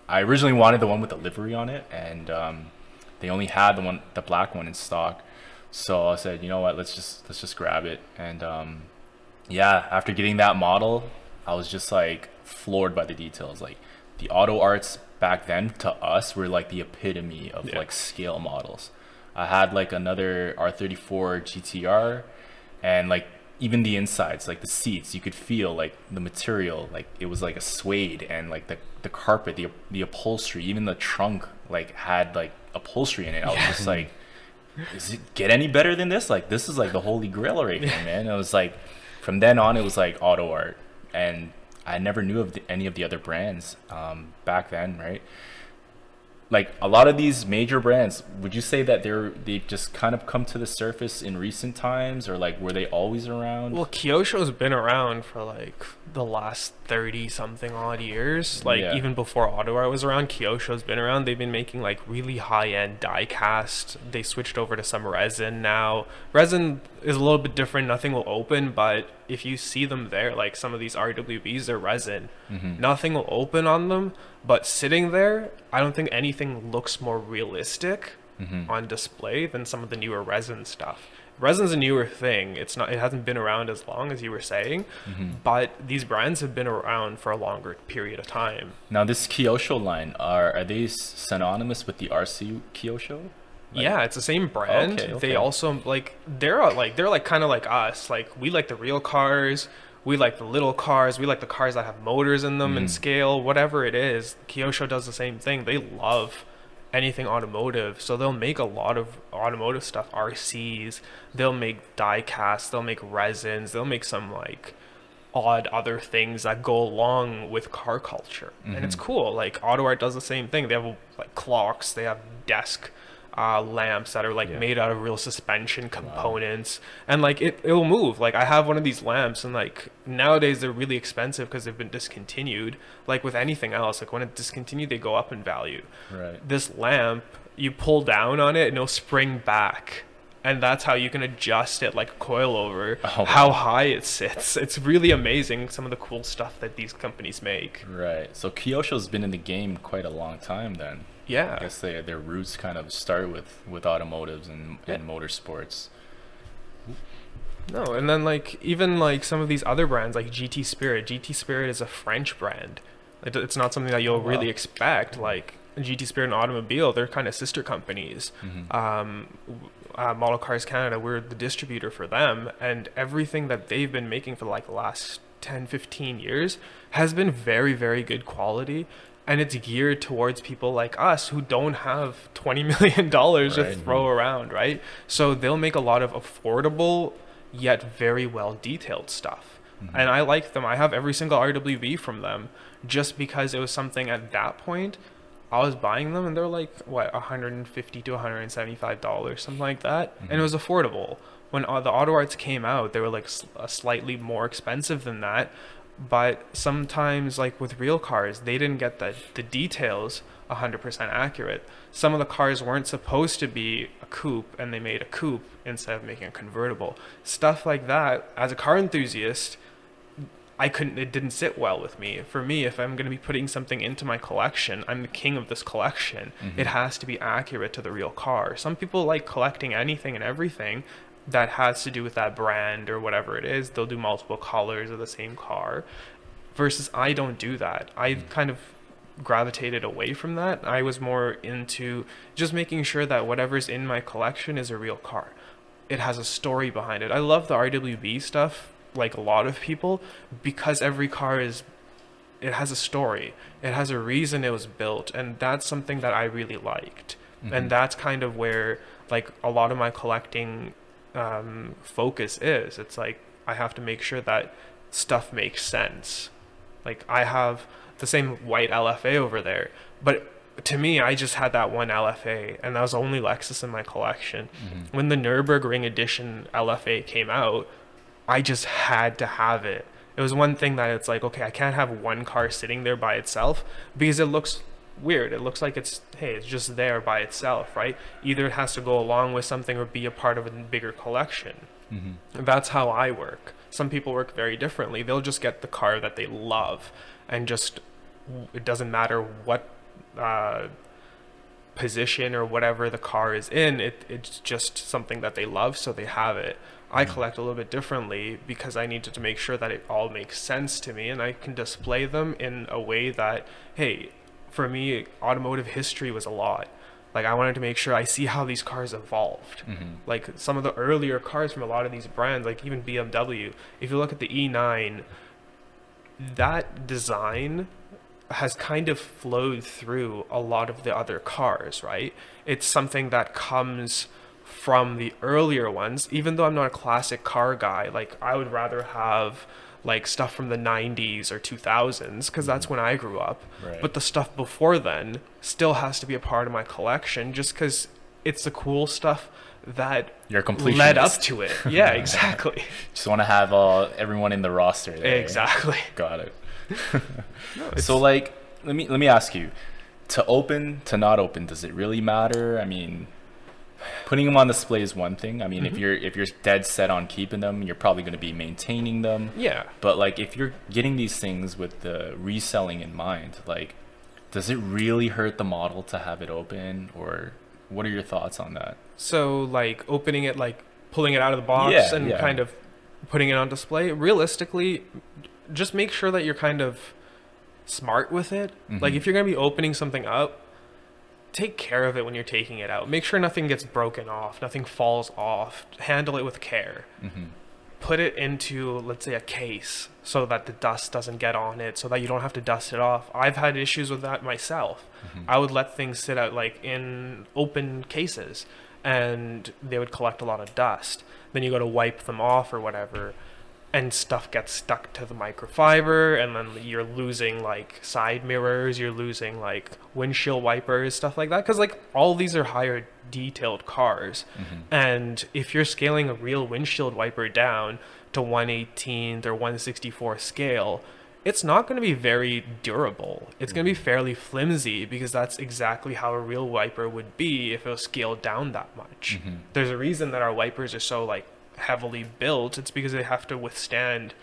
I originally wanted the one with the livery on it, and they only had the black one in stock. So I said, you know what, let's just grab it. And yeah, after getting that model, I was just like floored by the details. Like the auto arts back then to us were like the epitome of like scale models. I had like another R34 GTR, and like even the insides, like the seats, you could feel like the material, like it was like a suede, and like the carpet, the upholstery, even the trunk like had like upholstery in it. I was just like, does it get any better than this? Like this is like the holy grail right here, man. It was like, from then on it was like auto art, and I never knew of any of the other brands back then, right? Like a lot of these major brands, would you say that they've just kind of come to the surface in recent times, or like were they always around? Well, Kyosho's been around for like the last 30 something odd years. Like even before auto art was around, Kyosho's been around. They've been making like really high-end die cast. They switched over to some resin now. Resin is a little bit different. Nothing will open, but if you see them there, like some of these RWBs, they're resin. Nothing will open on them, but sitting there, I don't think anything looks more realistic on display than some of the newer resin stuff. Resin's a newer thing. It hasn't been around as long as you were saying, but these brands have been around for a longer period of time. Now this Kyosho line, are they synonymous with the RC Kyosho? Yeah, it's the same brand. Okay. They also they're kind of like us. Like we like the real cars, we like the little cars, we like the cars that have motors in them and scale, whatever it is. Kyosho does the same thing. They love anything automotive, so they'll make a lot of automotive stuff, RCs. They'll make die casts, they'll make resins, they'll make some like odd other things that go along with car culture, and it's cool. Like auto art does the same thing. They have like clocks, they have desk lamps that are like made out of real suspension components, and like it'll move. Like I have one of these lamps, and like nowadays they're really expensive because they've been discontinued. Like with anything else, like when it's discontinued, they go up in value. Right. This lamp, you pull down on it and it'll spring back, and that's how you can adjust it like a coilover, how high it sits. It's really amazing, some of the cool stuff that these companies make. Right. So Kyosho's been in the game quite a long time then. Yeah. I guess their roots kind of start with automotives and motorsports. No, and then like even like some of these other brands like GT Spirit. GT Spirit is a French brand. It's not something that you'll really expect. Like GT Spirit and Automobile, they're kind of sister companies. Model Cars Canada, we're the distributor for them, and everything that they've been making for like the last 10-15 years has been very, very good quality. And it's geared towards people like us who don't have $20 million to throw around, right? So they'll make a lot of affordable yet very well detailed stuff. And I like them. I have every single RWB from them just because it was something at that point. I was buying them and they're like, what, $150 to $175, something like that. And it was affordable. When the auto arts came out, they were like slightly more expensive than that. But sometimes, like with real cars, they didn't get the details 100% accurate. Some of the cars weren't supposed to be a coupe, and they made a coupe instead of making a convertible. Stuff like that, as a car enthusiast, it didn't sit well with me. For me, if I'm going to be putting something into my collection, I'm the king of this collection. It has to be accurate to the real car. Some people like collecting anything and everything that has to do with that brand or whatever it is. They'll do multiple colors of the same car, versus I don't do that. I kind of gravitated away from that. I was more into just making sure that whatever's in my collection is a real car. It has a story behind it. I love the RWB stuff, like a lot of people, because every car it has a story. It has a reason it was built, and that's something that I really liked. And that's kind of where like a lot of my collecting focus is. It's like I have to make sure that stuff makes sense. Like I have the same white LFA over there. But to me, I just had that one LFA, and that was the only Lexus in my collection. When the Nürburgring edition LFA came out, I just had to have it. It was one thing that it's like, okay, I can't have one car sitting there by itself because it looks weird. It looks like it's just there by itself, right? Either it has to go along with something or be a part of a bigger collection. That's how I work. Some people work very differently. They'll just get the car that they love, and just, it doesn't matter what position or whatever the car is in, it's just something that they love, so they have it. I collect a little bit differently because I needed to make sure that it all makes sense to me, and I can display them in a way that, hey, for me, automotive history was a lot. Like, I wanted to make sure I see how these cars evolved. Like, some of the earlier cars from a lot of these brands, like even BMW, if you look at the E9, that design has kind of flowed through a lot of the other cars, right? It's something that comes from the earlier ones. Even though I'm not a classic car guy, like, I would rather have like stuff from the 90s or 2000s because that's when I grew up. Right. But the stuff before then still has to be a part of my collection, just because it's the cool stuff that You're a completionist. led up to it. Yeah, exactly. Just want to have everyone in the roster there. Exactly. Got it. No, So like, let me ask you, to open, to not open, does it really matter? I mean, putting them on display is one thing. I mean, if you're dead set on keeping them, you're probably going to be maintaining them. Yeah. But like, if you're getting these things with the reselling in mind, like, does it really hurt the model to have it open, or what are your thoughts on that? So like opening it, like pulling it out of the box and kind of putting it on display, realistically, just make sure that you're kind of smart with it. Like, if you're going to be opening something up, take care of it when you're taking it out. Make sure nothing gets broken off, nothing falls off. Handle it with care. Put it into, let's say, a case so that the dust doesn't get on it, so that you don't have to dust it off. I've had issues with that myself. I would let things sit out like in open cases, and they would collect a lot of dust. Then you go to wipe them off or whatever, and stuff gets stuck to the microfiber, and then you're losing like side mirrors, you're losing like windshield wipers, stuff like that, because like all these are higher detailed cars. And if you're scaling a real windshield wiper down to 1/18th or 1/64 scale, it's not going to be very durable. It's going to be fairly flimsy, because that's exactly how a real wiper would be if it was scaled down that much. There's a reason that our wipers are so like heavily built. It's because they have to withstand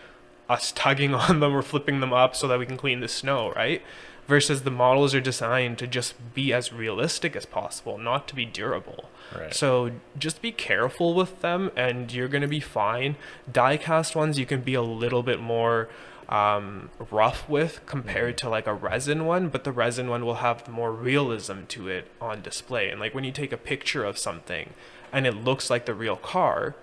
us tugging on them or flipping them up so that we can clean the snow, right? Versus the models are designed to just be as realistic as possible, not to be durable. Right. So just be careful with them, and you're going to be fine. Die-cast ones you can be a little bit more rough with compared to like a resin one, but the resin one will have more realism to it on display. And like when you take a picture of something and it looks like the real car,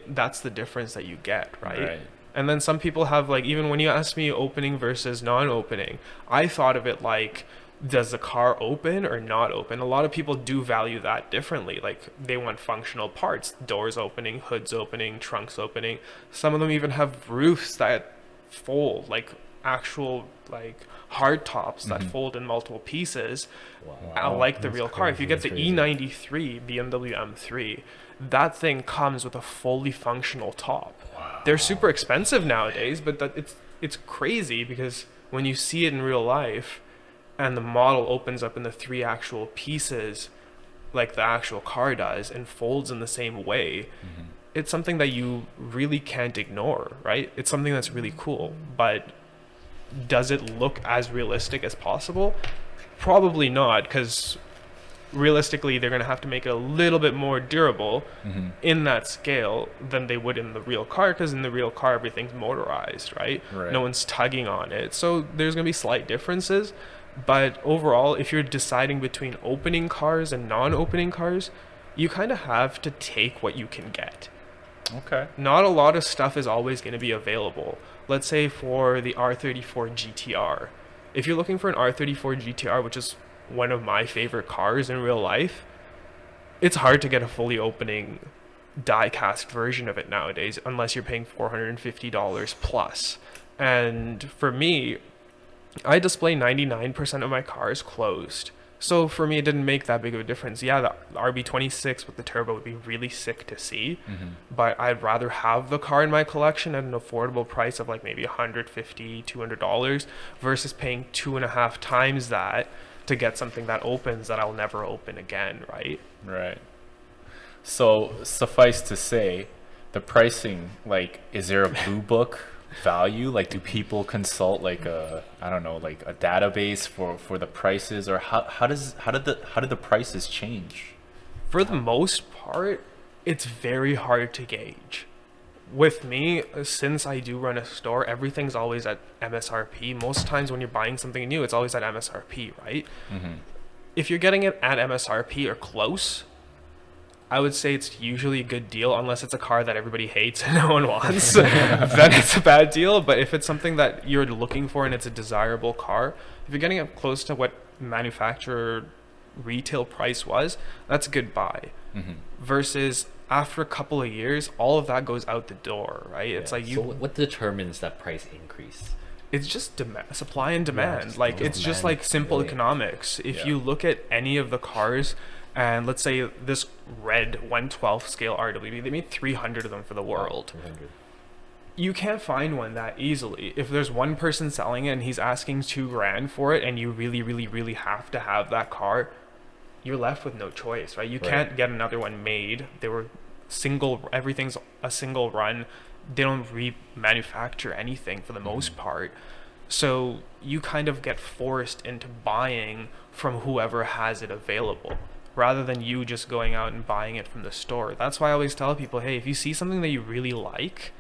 that's the difference that you get, right? And then some people have, like, even when you ask me opening versus non-opening, I thought of it like, does the car open or not open? A lot of people do value that differently. Like, they want functional parts, doors opening, hoods opening, trunks opening. Some of them even have roofs that fold, like actual like hard tops that fold in multiple pieces. Like the real car. If you get the E93 BMW M3, that thing comes with a fully functional top. They're super expensive nowadays, but it's crazy, because when you see it in real life and the model opens up in the 3 actual pieces like the actual car does and folds in the same way, it's something that you really can't ignore, right? It's something that's really cool. But does it look as realistic as possible? Probably not, because realistically they're going to have to make it a little bit more durable in that scale than they would in the real car, because in the real car everything's motorized, right? No one's tugging on it, so there's going to be slight differences. But overall, if you're deciding between opening cars and non-opening cars, you kind of have to take what you can get. Not a lot of stuff is always going to be available. Let's say for the R34 GTR, if you're looking for an R34 GTR, which is one of my favorite cars in real life, it's hard to get a fully opening die-cast version of it nowadays, unless you're paying $450 plus. And for me, I display 99% of my cars closed. So for me, it didn't make that big of a difference. Yeah, the RB26 with the turbo would be really sick to see, but I'd rather have the car in my collection at an affordable price of like maybe $150, $200 versus paying 2.5 times that to get something that opens that I'll never open again, right? Right. So suffice to say, the pricing, like, is there a blue book value? Like, do people consult like a, I don't know, like a database for the prices, or how did the prices change? For the most part, it's very hard to gauge. With me, since I do run a store, everything's always at MSRP. Most times when you're buying something new, it's always at MSRP, right? If you're getting it at MSRP or close, I would say it's usually a good deal, unless it's a car that everybody hates and no one wants. Then it's a bad deal. But if it's something that you're looking for and it's a desirable car, if you're getting it close to what manufacturer retail price was, that's a good buy. Versus after a couple of years, all of that goes out the door, right? It's like So what determines that price increase? it's just supply and demand. just Like it's just demand, like simple really. economics. If you look at any of the cars, and let's say this red 1/12 scale RWB, they made 300 of them for the world. 200. You can't find one that easily. If there's one person selling it and he's asking $2,000 for it, and you really, really, really have to have that car, you're left with no choice, right? You can't get another one made. They were everything's a single run. They don't remanufacture anything for the most part. So you kind of get forced into buying from whoever has it available, rather than you just going out and buying it from the store. That's why I always tell people, hey, if you see something that you really like,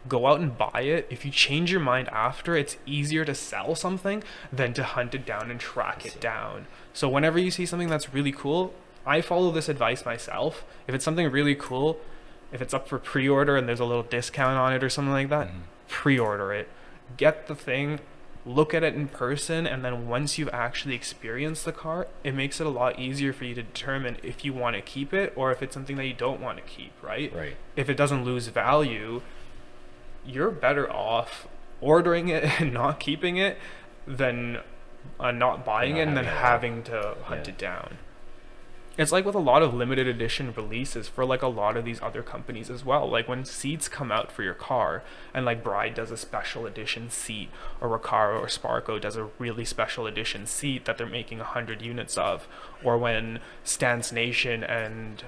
go out and buy it. If you change your mind after, it's easier to sell something than to hunt it down and track it down. So whenever you see something that's really cool, I follow this advice myself. If it's something really cool, if it's up for pre-order and there's a little discount on it or something like that, pre-order it. Get the thing, look at it in person, and then once you've actually experienced the car, it makes it a lot easier for you to determine if you want to keep it or if it's something that you don't want to keep, right? Right. If it doesn't lose value, you're better off ordering it and not keeping it than not buying it and then having to hunt it down. It's like with a lot of limited edition releases for like a lot of these other companies as well. Like when seats come out for your car, and like Bride does a special edition seat, or Recaro or Sparco does a really special edition seat that they're making 100 units of, or when Stance Nation and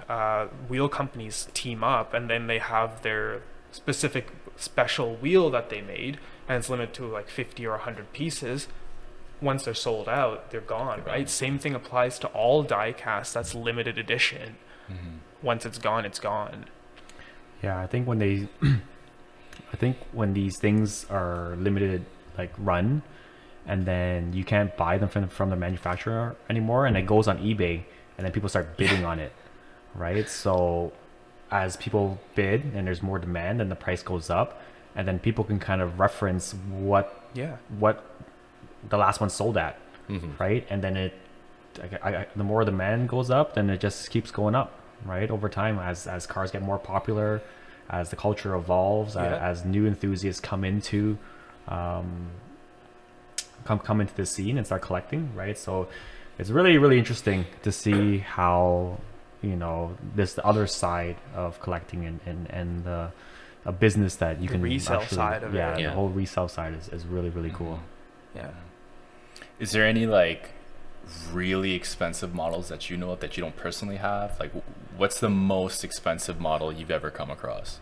wheel companies team up and then they have their specific special wheel that they made and it's limited to like 50 or 100 pieces. Once they're sold out, they're gone, right? Same thing applies to all diecast that's limited edition. Once it's gone, it's gone. Yeah, I think when these things are limited, like run, and then you can't buy them from the manufacturer anymore, and it goes on eBay, and then people start bidding on it, right? So as people bid and there's more demand, then the price goes up, and then people can kind of reference what the last one sold at, right? And then the more demand goes up, then it just keeps going up, right? Over time, as cars get more popular, as the culture evolves, as new enthusiasts come into the scene and start collecting, right? So it's really, really interesting to see how, the other side of collecting and a business that you can resell actually, side of it. the whole resale side is really, really cool. Yeah. Is there any like really expensive models that you know of that you don't personally have? Like, what's the most expensive model you've ever come across?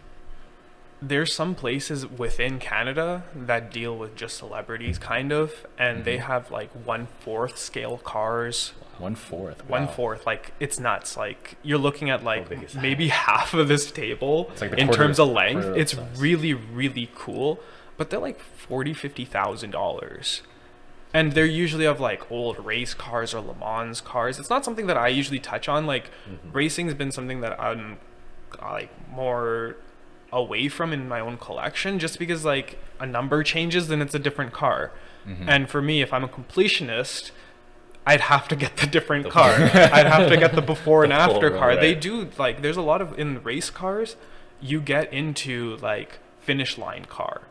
There's some places within Canada that deal with just celebrities, kind of, and they have like 1/4 scale cars. 1/4. 1/4, like it's nuts. Like you're looking at big is like that? maybe half of this table It's like the in quarter- terms of length. quarter of It's size. really, really cool, but they're like $40,000-$50,000. And they're usually of like old race cars or Le Mans cars. It's not something that I usually touch on. Like racing has been something that I'm like more away from in my own collection, just because like a number changes, then it's a different car. And for me, if I'm a completionist, I'd have to get the different car. I'd have to get the before and after car. Right. They do like, there's a lot of, in race cars, you get into like finish line car.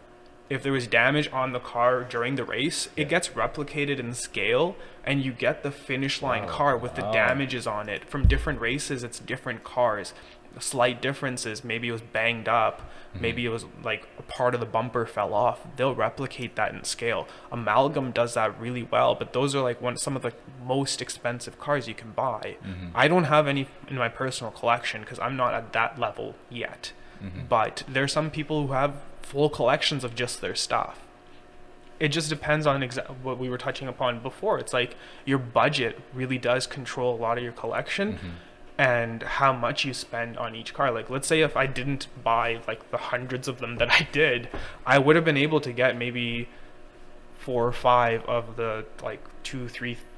if there was damage on the car during the race, it gets replicated in scale, and you get the finish line car with the damages on it. From different races, it's different cars. Slight differences, maybe it was banged up, maybe it was like a part of the bumper fell off. They'll replicate that in scale. Amalgam does that really well, but those are like some of the most expensive cars you can buy. I don't have any in my personal collection because I'm not at that level yet. But there's some people who have full collections of just their stuff. It just depends on what we were touching upon before. It's like your budget really does control a lot of your collection and how much you spend on each car. Like, let's say if I didn't buy like the hundreds of them that I did, I would have been able to get maybe 4 or 5 of the like $2,000,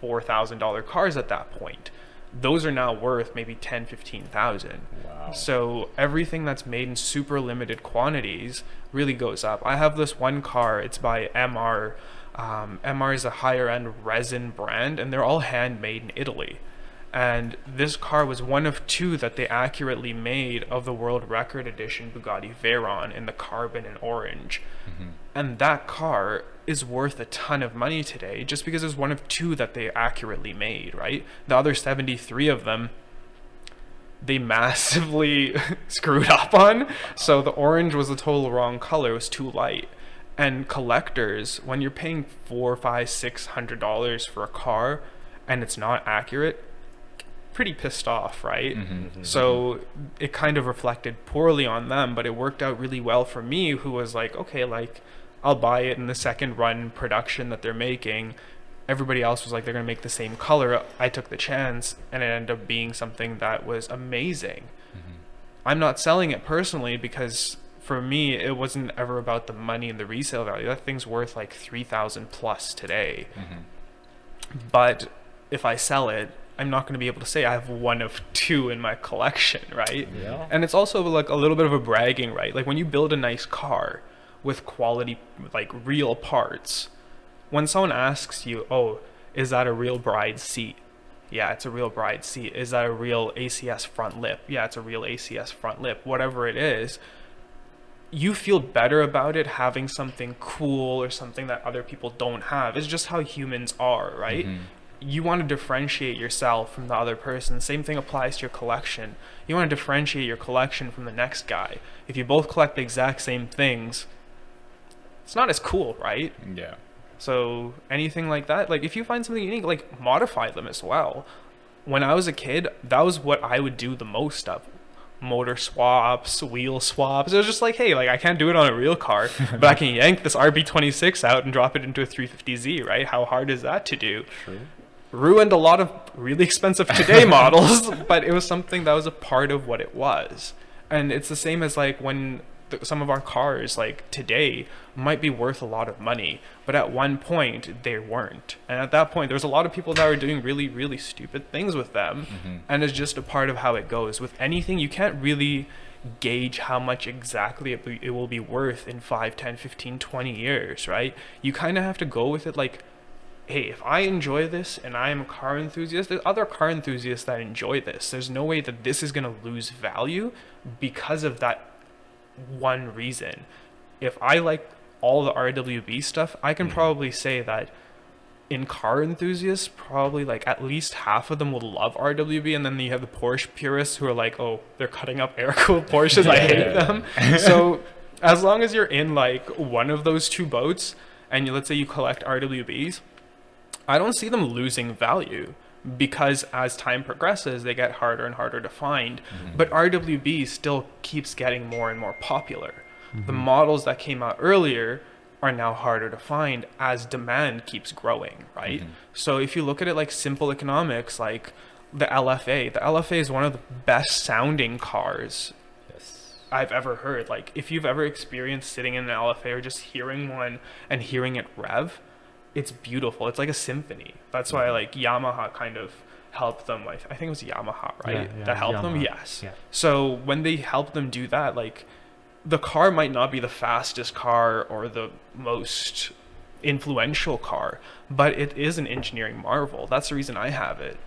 $3,000, $4,000 cars at that point. Those are now worth maybe 10, 15,000. Wow. So everything that's made in super limited quantities really goes up. I have this one car, it's by MR. MR is a higher end resin brand, and they're all handmade in Italy. And this car was one of 2 that they accurately made of the world record edition Bugatti Veyron in the carbon and orange. And that car is worth a ton of money today just because it's one of 2 that they accurately made, right? The other 73 of them, they massively screwed up on. So the orange was the total wrong color, it was too light. And collectors, when you're paying $400, $500, $600 for a car and it's not accurate, pretty pissed off, right? So it kind of reflected poorly on them, but it worked out really well for me, who was like, okay, like I'll buy it in the second run production that they're making. Everybody else was like, they're gonna make the same color. I took the chance, and it ended up being something that was amazing. I'm not selling it personally because for me, it wasn't ever about the money and the resale value. That thing's worth like 3,000 plus today. But if I sell it, I'm not going to be able to say I have one of 2 in my collection, right? Yeah. And it's also like a little bit of a bragging, right? Like when you build a nice car with quality, like real parts, when someone asks you, oh, is that a real bride seat? Yeah, it's a real bride seat. Is that a real ACS front lip? Yeah, it's a real ACS front lip. Whatever it is, you feel better about it having something cool or something that other people don't have. It's just how humans are, right? You want to differentiate yourself from the other person. Same thing applies to your collection. You want to differentiate your collection from the next guy. If you both collect the exact same things, it's not as cool, right? Yeah. So anything like that, like if you find something unique, like modify them as well. When I was a kid, that was what I would do the most of. Motor swaps, wheel swaps. It was just like, hey, like I can't do it on a real car, but I can yank this RB26 out and drop it into a 350Z, right? How hard is that to do? True. Ruined a lot of really expensive today models, but it was something that was a part of what it was. And it's the same as like when some of our cars like today might be worth a lot of money, but at one point they weren't. And at that point, there's a lot of people that were doing really, really stupid things with them. And it's just a part of how it goes. With anything, you can't really gauge how much exactly it will be worth in 5, 10, 15, 20 years, right? You kind of have to go with it like, hey, if I enjoy this and I am a car enthusiast, there's other car enthusiasts that enjoy this. There's no way that this is going to lose value because of that one reason. If I like all the RWB stuff, I can probably say that in car enthusiasts, probably like at least half of them will love RWB, and then you have the Porsche purists who are like, oh, they're cutting up air-cooled Porsches, I hate them. So as long as you're in like one of those 2 boats, and let's say you collect RWBs, I don't see them losing value, because as time progresses, they get harder and harder to find. But RWB still keeps getting more and more popular. The models that came out earlier are now harder to find as demand keeps growing, right? So if you look at it like simple economics, like the LFA is one of the best sounding cars I've ever heard. Like if you've ever experienced sitting in an LFA or just hearing one and hearing it rev, it's beautiful. It's like a symphony. That's why like Yamaha kind of helped them. Like I think it was Yamaha, right? That helped them. Yes. Yeah. So when they helped them do that, like the car might not be the fastest car or the most influential car, but it is an engineering marvel. That's the reason I have it.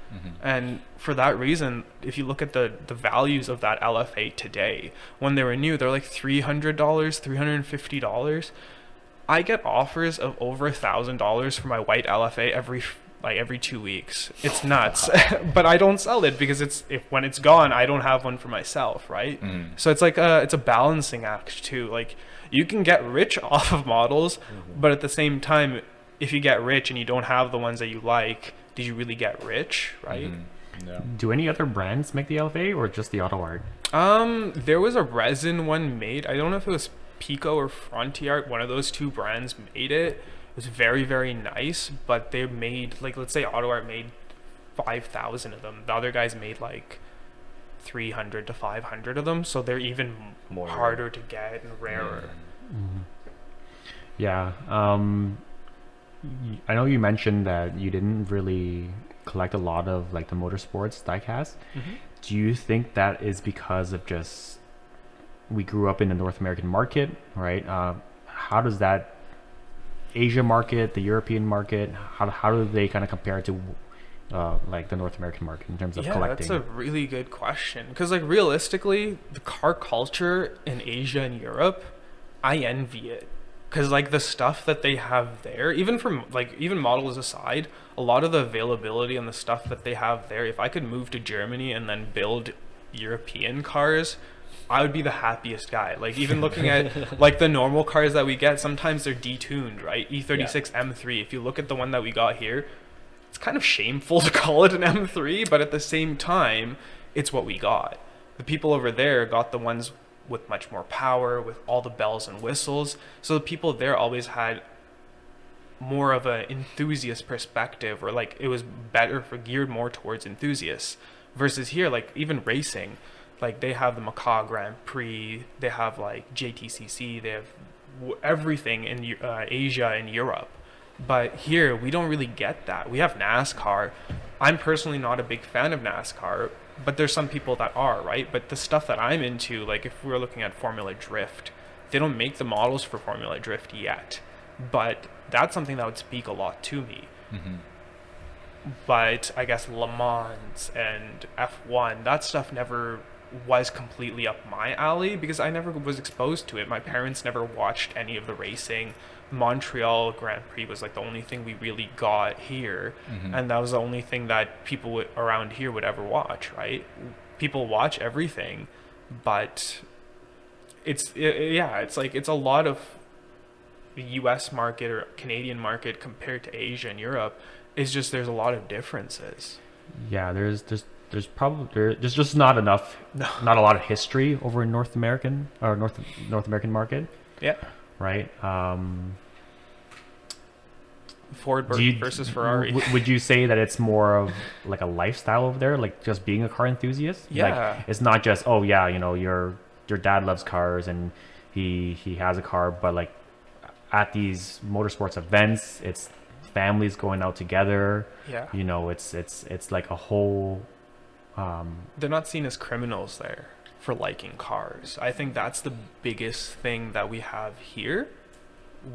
And for that reason, if you look at the values of that LFA today, when they were new, they're like $300, $350. I get offers of over $1,000 for my white LFA every 2 weeks. It's nuts. But I don't sell it because when it's gone, I don't have one for myself, right? So it's like it's a balancing act too. Like you can get rich off of models, but at the same time, if you get rich and you don't have the ones that you like, did you really get rich, right? Yeah. Do any other brands make the LFA or just the Auto Art? There was a resin one made. I don't know if it was Pico or Frontier. One of those two brands made it. It was very, very nice, but they made, like, let's say Auto Art made 5,000 of them. The other guys made like 300 to 500 of them, so they're even More harder to get and rarer. Yeah. I know you mentioned that you didn't really collect a lot of like the motorsports diecast. Do you think that is because of just we grew up in the North American market, right? How does that Asia market, the European market, how do they kind of compare to like the North American market in terms of collecting? That's a really good question. Because like realistically, the car culture in Asia and Europe, I envy it. Because like the stuff that they have there, even from like even models aside, a lot of the availability and the stuff that they have there, if I could move to Germany and then build European cars, I would be the happiest guy. Like even looking at like the normal cars that we get, sometimes they're detuned, right? E36 M3. If you look at the one that we got here, it's kind of shameful to call it an M3, but at the same time, it's what we got. The people over there got the ones with much more power, with all the bells and whistles. So the people there always had more of an enthusiast perspective, or like it was better for geared more towards enthusiasts. Versus here, like even racing, like they have the Macau Grand Prix, they have like JTCC, they have everything in Asia and Europe. But here, we don't really get that. We have NASCAR. I'm personally not a big fan of NASCAR, but there's some people that are, right? But the stuff that I'm into, like if we're looking at Formula Drift, they don't make the models for Formula Drift yet. But that's something that would speak a lot to me. But I guess Le Mans and F1, that stuff never was completely up my alley because I never was exposed to it. My parents never watched any of the racing. Montreal Grand Prix was like the only thing we really got here, and that was the only thing that people around here would ever watch, right? People watch everything, but it's like it's a lot of the US market or Canadian market compared to Asia and Europe. It's just there's a lot of differences. Yeah, there's just not enough, not a lot of history over in North American market. Yeah. Right. Ford versus Ferrari. Would you say that it's more of like a lifestyle over there, like just being a car enthusiast? Yeah. Like, it's not just your dad loves cars and he has a car, but like at these motorsports events, it's families going out together. Yeah. It's like a whole. They're not seen as criminals there for liking cars. I think that's the biggest thing that we have here.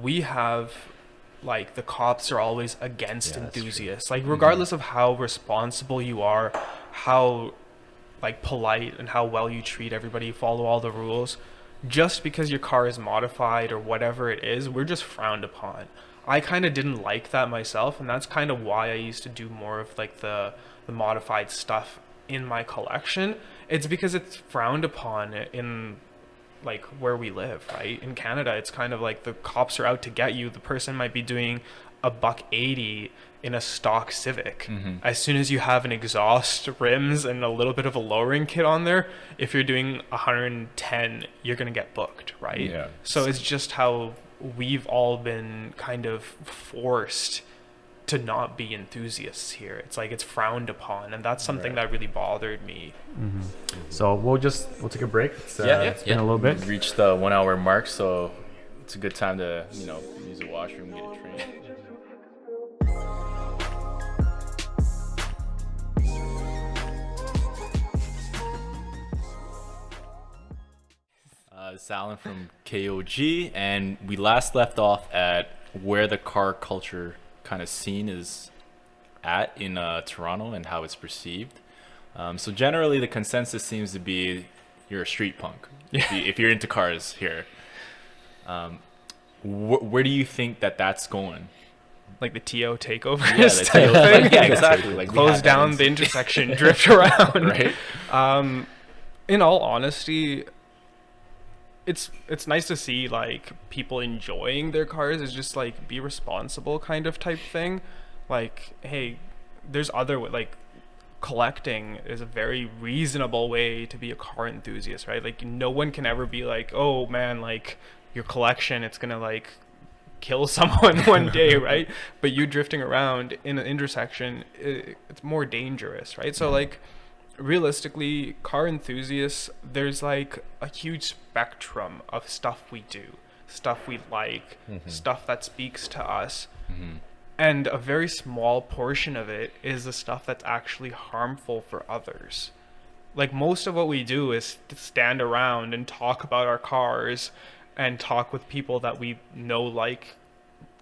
We have like the cops are always against enthusiasts. Like regardless of how responsible you are, how like polite and how well you treat everybody, follow all the rules, just because your car is modified or whatever it is, we're just frowned upon. I kind of didn't like that myself, and that's kind of why I used to do more of like the modified stuff in my collection. It's because it's frowned upon in like where we live, right? In Canada, it's kind of like the cops are out to get you. The person might be doing $180 in a stock Civic. As soon as you have an exhaust, rims, and a little bit of a lowering kit on there, if you're doing 110, you're gonna get booked, right? Yeah. So it's just how we've all been kind of forced to not be enthusiasts here. It's like it's frowned upon, and that's something that really bothered me. So we'll take a break. It's been a little bit. We've reached the 1 hour mark, so it's a good time to use the washroom, get a train. It's Alan from KOG, and we last left off at where the car culture kind of scene is at in Toronto and how it's perceived. So generally, the consensus seems to be you're a street punk if you're into cars here. where do you think that's going? Like the TO takeover Yeah, type thing. yeah, exactly. Like we Close had that down the intersection, drift around. right? In all honesty, it's nice to see like people enjoying their cars. It's just like be responsible kind of type thing. Like, hey, there's other like collecting is a very reasonable way to be a car enthusiast, right? Like no one can ever be like, oh man, like your collection, it's gonna like kill someone one day, right? But you drifting around in an intersection, it's more dangerous, right? So like realistically, car enthusiasts, there's like a huge spectrum of stuff we do, stuff we like, stuff that speaks to us. And a very small portion of it is the stuff that's actually harmful for others. Like most of what we do is to stand around and talk about our cars and talk with people that we know like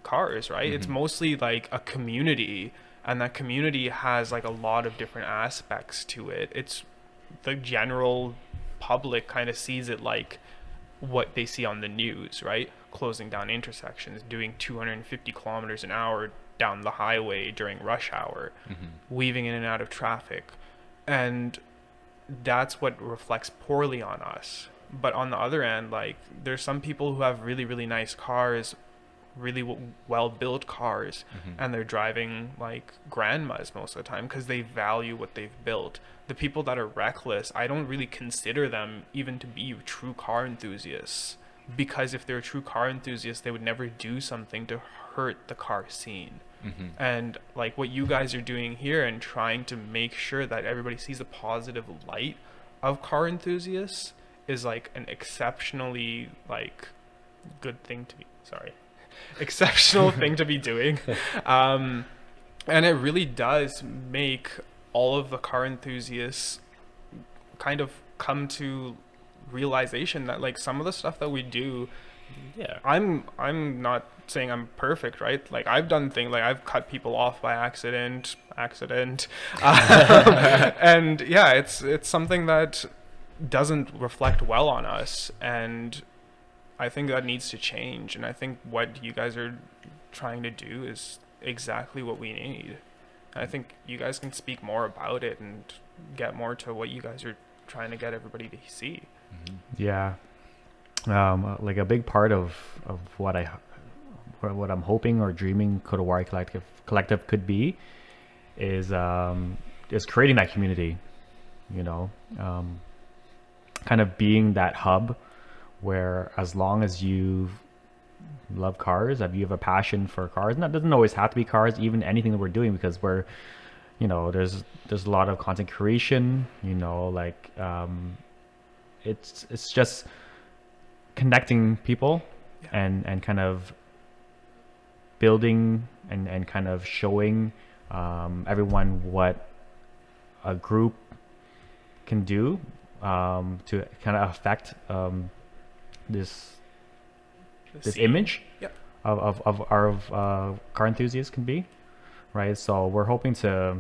cars, right? It's mostly like a community, and that community has like a lot of different aspects to it. It's the general public kind of sees it like what they see on the news, right? Closing down intersections, doing 250 kilometers an hour down the highway during rush hour, weaving in and out of traffic. And that's what reflects poorly on us. But on the other end, like there's some people who have really, really nice cars, really well-built cars, and they're driving like grandmas most of the time because they value what they've built. The people that are reckless, I don't really consider them even to be true car enthusiasts, because if they're a true car enthusiast, they would never do something to hurt the car scene. And like what you guys are doing here and trying to make sure that everybody sees the positive light of car enthusiasts is like an exceptionally like good thing to be exceptional thing to be doing. And it really does make all of the car enthusiasts kind of come to realization that like some of the stuff that we do, I'm not saying I'm perfect, right? Like I've done things like I've cut people off by accident. And yeah, it's something that doesn't reflect well on us, and I think that needs to change. And I think what you guys are trying to do is exactly what we need. I think you guys can speak more about it and get more to what you guys are trying to get everybody to see. Yeah. Like a big part of what I'm hoping or dreaming KodaWari Collective could be is creating that community, you know, kind of being that hub where as long as you love cars, if you have a passion for cars, and that doesn't always have to be cars, even anything that we're doing, because we're, you know, there's a lot of content creation, you know, like it's just connecting people and kind of building and kind of showing everyone what a group can do to kind of affect this image of our car enthusiasts can be, right? So we're hoping to,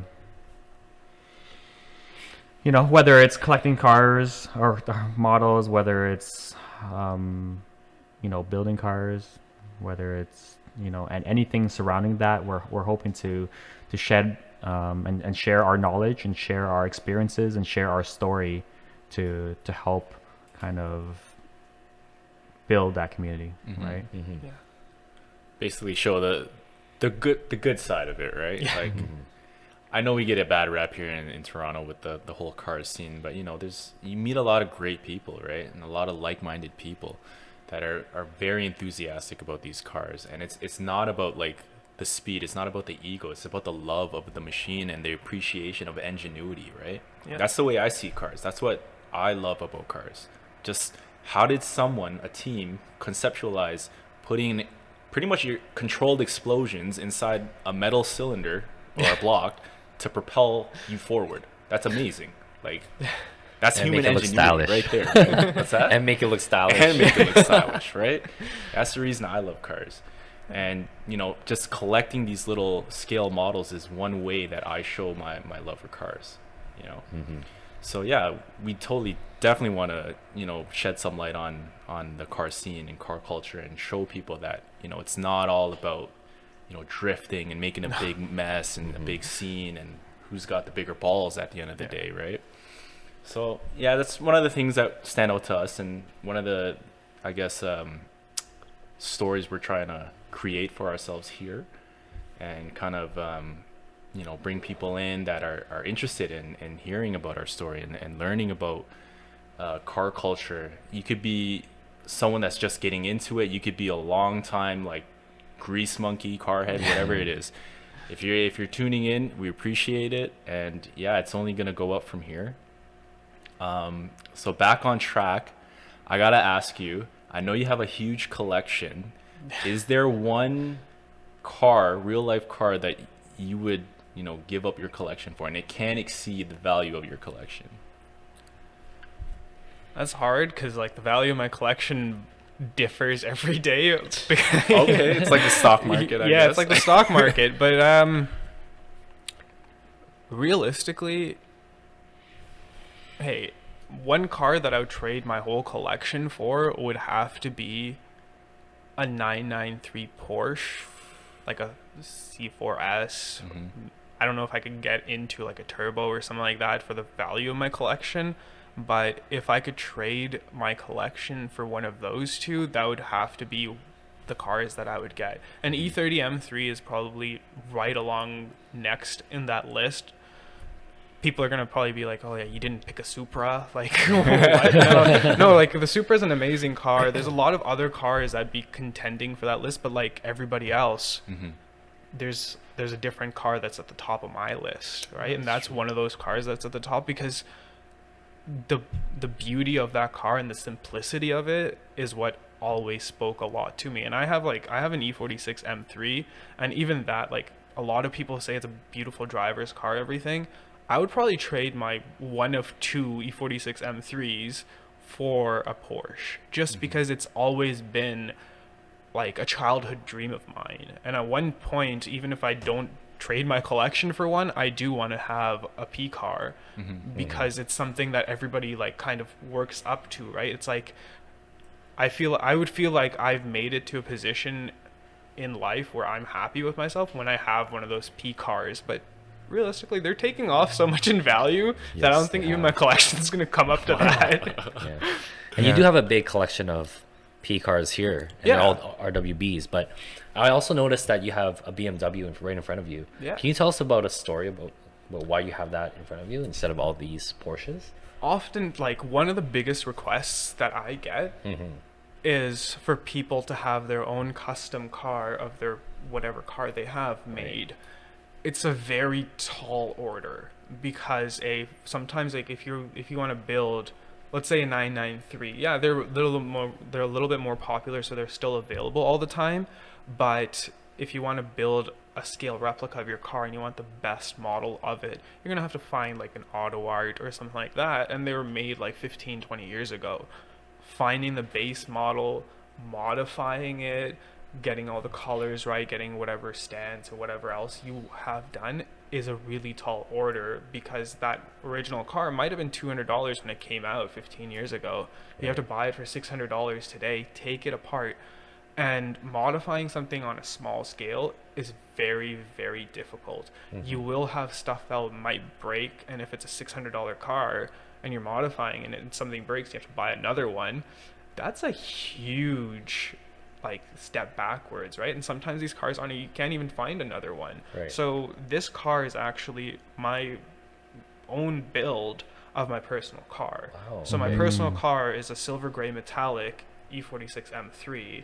you know, whether it's collecting cars or models, whether it's you know, building cars, whether it's, you know, and anything surrounding that, we're hoping to shed and share our knowledge and share our experiences and share our story to help kind of build that community, right? Yeah. Basically show the good side of it, right? Like I know we get a bad rap here in Toronto with the whole cars scene, but you know, you meet a lot of great people, right? And a lot of like-minded people that are very enthusiastic about these cars. And it's not about like the speed, it's not about the ego, it's about the love of the machine and the appreciation of ingenuity, right? Yeah. That's the way I see cars. That's what I love about cars. Just how did a team conceptualize putting pretty much your controlled explosions inside a metal cylinder or a block to propel you forward? That's amazing. Like that's human ingenuity right there. Right? What's that? And make it look stylish. And make it look stylish, right? That's the reason I love cars. And you know, just collecting these little scale models is one way that I show my love for cars. You know, So yeah, we definitely want to, shed some light on the car scene and car culture and show people that, it's not all about, drifting and making a big mess and a big scene and who's got the bigger balls at the end of the day, right? So yeah, that's one of the things that stand out to us, and one of the, I guess, stories we're trying to create for ourselves here, and kind of bring people in that are interested in hearing about our story and learning about car culture. You could be someone that's just getting into it. You could be a long time like grease monkey, car head, whatever it is. If you're tuning in, we appreciate it, and yeah, it's only gonna go up from here. So back on track, I gotta ask you. I know you have a huge collection. Is there one car, real life car, that you would, give up your collection for, and it can't exceed the value of your collection? That's hard because like the value of my collection differs every day. Okay, it's like the stock market, I yeah, guess. it's like the stock market. But realistically, hey, one car that I would trade my whole collection for would have to be a 993 Porsche, like a C4S. I don't know if I could get into like a turbo or something like that for the value of my collection, but if I could trade my collection for one of those two, that would have to be the cars that I would get. An E30 M3 is probably right along next in that list. People are gonna probably be like, "Oh yeah, you didn't pick a Supra." Like, what? No, like the Supra is an amazing car. There's a lot of other cars that'd be contending for that list, but like everybody else, there's a different car that's at the top of my list, right? And that's one of those cars that's at the top because the beauty of that car and the simplicity of it is what always spoke a lot to me. And I have an E46 M3, and even that, like, a lot of people say it's a beautiful driver's car, everything. I would probably trade my one of two E46 M3s for a Porsche, just because it's always been like a childhood dream of mine. And at one point, even if I don't trade my collection for one, I do want to have a P car, because it's something that everybody like kind of works up to, right? It's like I would feel like I've made it to a position in life where I'm happy with myself when I have one of those P cars. But realistically, they're taking off so much in value that I don't think even my collection is going to come up to that. And you do have a big collection of P cars here, and they're all RWBs. But I also noticed that you have a BMW right in front of you. Can you tell us about a story about why you have that in front of you instead of all these Porsches? Often, like, one of the biggest requests that I get is for people to have their own custom car of their whatever car they have made. It's a very tall order because sometimes like if you want to build, let's say a 993, they're a little bit more popular, so they're still available all the time. But if you want to build a scale replica of your car and you want the best model of it, you're gonna have to find like an Auto Art or something like that, and they were made like 15-20 years ago. Finding the base model, modifying it, getting all the colors right, getting whatever stands or whatever else you have done is a really tall order, because that original car might have been $200 when it came out 15 years ago. You have to buy it for $600 today, take it apart, and modifying something on a small scale is very, very difficult. You will have stuff that might break, and if it's a $600 car and you're modifying it and something breaks, you have to buy another one. That's a huge like step backwards, right? And sometimes these cars you can't even find another one. So this car is actually my own build of my personal car. So my personal car is a silver gray metallic E46 M3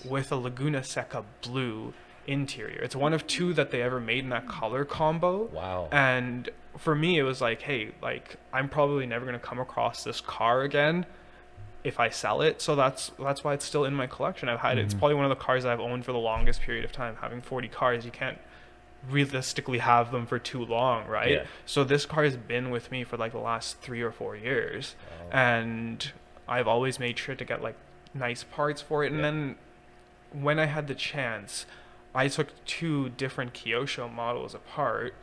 with a Laguna Seca blue interior. It's one of two that they ever made in that color combo. And for me, it was like, hey, like, I'm probably never going to come across this car again if I sell it. So that's why it's still in my collection. I've had it. It's probably one of the cars I've owned for the longest period of time. Having 40 cars, you can't realistically have them for too long, right? So this car has been with me for like the last 3 or 4 years, and I've always made sure to get like nice parts for it. And then when I had the chance, I took 2 different Kyosho models apart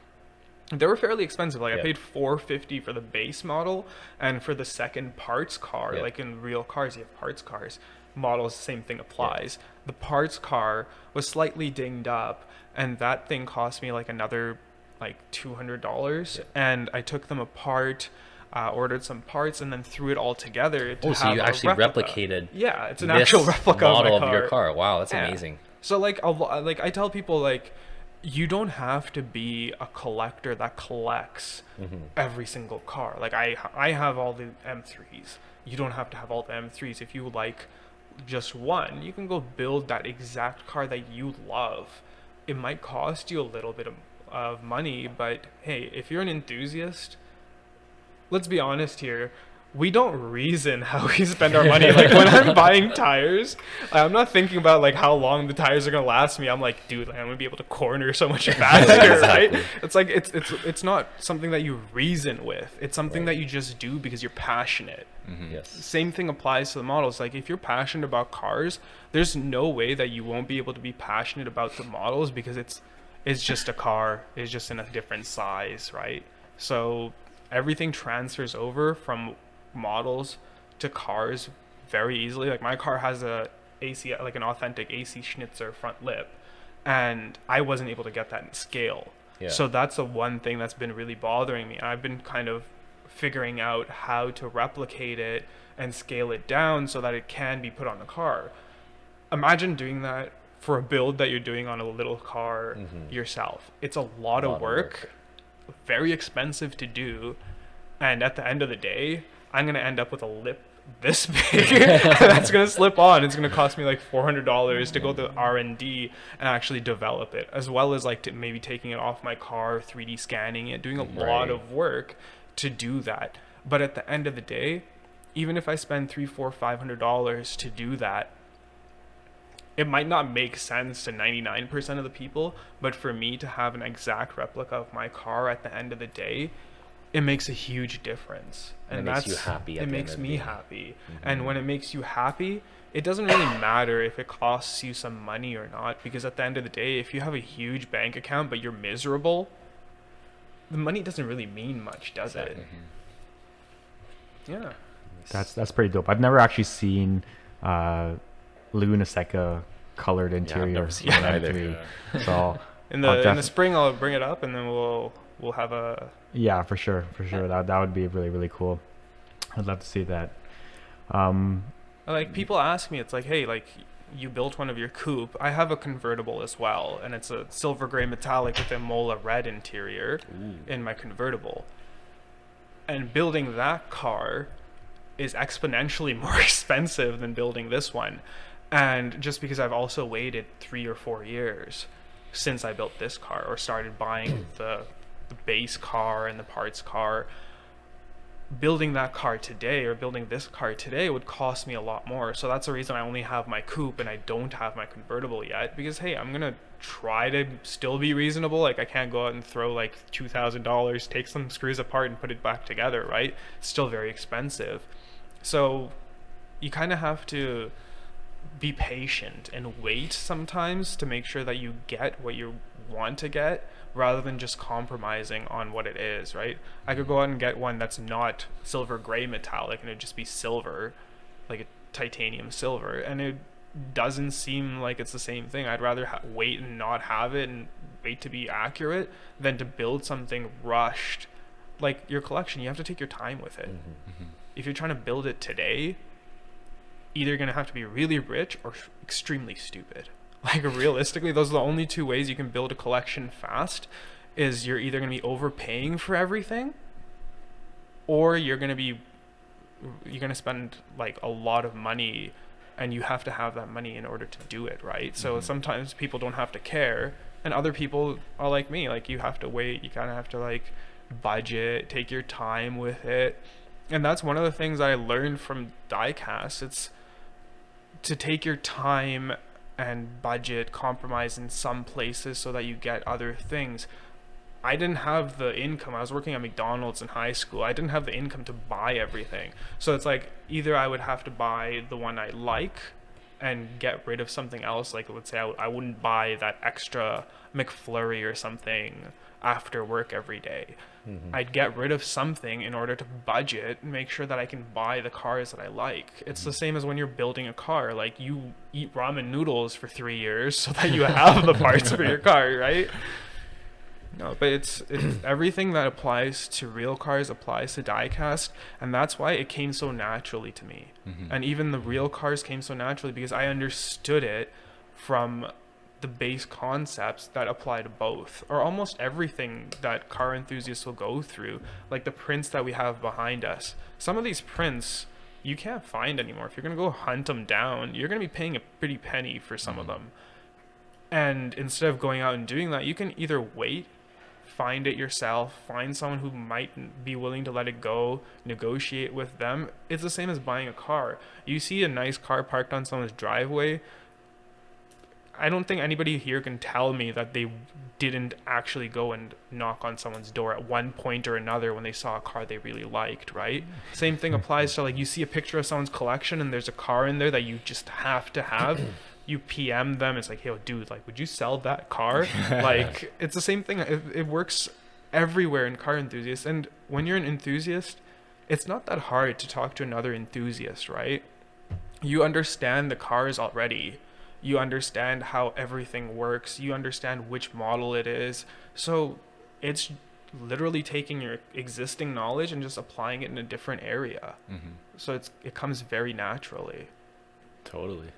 They were fairly expensive. Like I Yeah. paid $450 for the base model, and for the second parts car, Yeah. like in real cars, you have parts cars. Models, same thing applies. The parts car was slightly dinged up, and that thing cost me like another like $200. Yeah. And I took them apart, ordered some parts, and then threw it all together to Oh, so have you a actually replica. replicated Yeah, it's an this actual replica model of, my car. your car. Wow, that's Yeah. amazing. So like like I tell people, like, you don't have to be a collector that collects every single car. Like I have all the M3s. You don't have to have all the M3s. If you like just one, you can go build that exact car that you love. It might cost you a little bit of money, but hey, if you're an enthusiast, let's be honest here. We don't reason how we spend our money. Like when I'm buying tires, I'm not thinking about like how long the tires are gonna last me. I'm like, dude, like, I'm gonna be able to corner so much faster, Exactly. right? It's like it's not something that you reason with. It's something that you just do because you're passionate. Yes. Same thing applies to the models. Like if you're passionate about cars, there's no way that you won't be able to be passionate about the models, because it's just a car. It's just in a different size, right? So everything transfers over from models to cars very easily. Like my car has a AC, like an authentic AC Schnitzer front lip, and I wasn't able to get that in scale. Yeah. So that's the one thing that's been really bothering me. I've been kind of figuring out how to replicate it and scale it down so that it can be put on the car. Imagine doing that for a build that you're doing on a little car yourself. It's a lot of work, very expensive to do, and at the end of the day, I'm going to end up with a lip this big that's going to slip on. It's going to cost me like $400 to go to R&D and actually develop it, as well as like maybe taking it off my car, 3D scanning it, doing a lot of work to do that. But at the end of the day, even if I spend $300, $400, $500 to do that, it might not make sense to 99% of the people, but for me to have an exact replica of my car at the end of the day, it makes a huge difference. And it makes you happy at It the makes end of the me day. happy. And when it makes you happy, it doesn't really matter if it costs you some money or not, because at the end of the day, if you have a huge bank account but you're miserable, the money doesn't really mean much, does it? Yeah. That's pretty dope. I've never actually seen Laguna Seca colored Yeah, I've interior never seen on it either. M3. Yeah. So In I'll the spring, I'll bring it up, and then we'll have a. yeah, for sure. That would be really, really cool. I'd love to see that. Like people ask me, it's like, hey, like you built one of your coupe. I have a convertible as well, and it's a silver gray metallic with a Mola red interior in my convertible. And building that car is exponentially more expensive than building this one. And just because I've also waited 3 or 4 years since I built this car, or started buying the base car and the parts car, building that car today, or building this car today, would cost me a lot more. So that's the reason I only have my coupe and I don't have my convertible yet, because hey, I'm gonna try to still be reasonable. Like I can't go out and throw like $2,000, take some screws apart and put it back together, right? It's still very expensive. So you kind of have to be patient and wait sometimes to make sure that you get what you want to get, rather than just compromising on what it is, right? I could go out and get one that's not silver gray metallic and it'd just be silver, like a titanium silver, and it doesn't seem like it's the same thing. I'd rather wait and not have it and wait to be accurate than to build something rushed. Like your collection, you have to take your time with it. If you're trying to build it today, either you're going to have to be really rich or extremely stupid. Like realistically, those are the only two ways you can build a collection fast. Is you're either going to be overpaying for everything, or you're going to spend like a lot of money, and you have to have that money in order to do it, right? So sometimes people don't have to care, and other people are like me. Like you have to wait. You kind of have to like budget, take your time with it. And that's one of the things I learned from diecast. It's to take your time and budget, compromise in some places so that you get other things. I didn't have the income. I was working at McDonald's in high school. I didn't have the income to buy everything. So it's like either I would have to buy the one I like, and get rid of something else. Like, let's say I wouldn't buy that extra McFlurry or something after work every day. I'd get rid of something in order to budget and make sure that I can buy the cars that I like. It's the same as when you're building a car. Like, you eat ramen noodles for 3 years so that you have the parts for your car, right? No, but it's everything that applies to real cars applies to diecast, and that's why it came so naturally to me. And even the real cars came so naturally because I understood it from the base concepts that apply to both, or almost everything that car enthusiasts will go through. Like the prints that we have behind us, some of these prints you can't find anymore. If you're going to go hunt them down, you're going to be paying a pretty penny for some of them. And instead of going out and doing that, you can either wait, find it yourself, find someone who might be willing to let it go, negotiate with them. It's the same as buying a car. You see a nice car parked on someone's driveway, I don't think anybody here can tell me that they didn't actually go and knock on someone's door at one point or another when they saw a car they really liked, right? Same thing applies to, like, you see a picture of someone's collection and there's a car in there that you just have to have. You PM them, it's like, yo, dude, like, would you sell that car? Like, it's the same thing. It works everywhere in car enthusiasts. And when you're an enthusiast, it's not that hard to talk to another enthusiast, right? You understand the cars already. You understand how everything works. You understand which model it is. So it's literally taking your existing knowledge and just applying it in a different area. So it comes very naturally. Totally.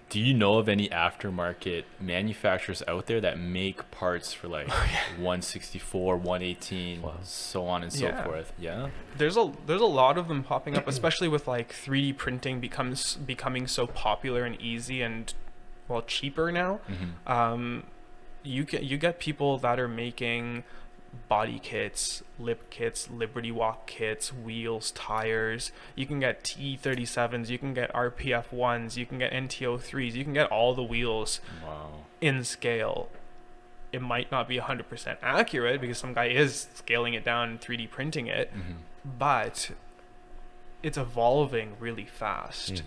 Do you know of any aftermarket manufacturers out there that make parts for like 164, 118, so on and so forth? Yeah. There's a lot of them popping up, especially with like 3D printing becoming so popular and easy and, well, cheaper now. You get people that are making body kits, lip kits, Liberty Walk kits, wheels, tires. You can get T37s, you can get RPF1s, you can get NTO3s, you can get all the wheels in scale. It might not be 100% accurate because some guy is scaling it down and 3D printing it, but it's evolving really fast,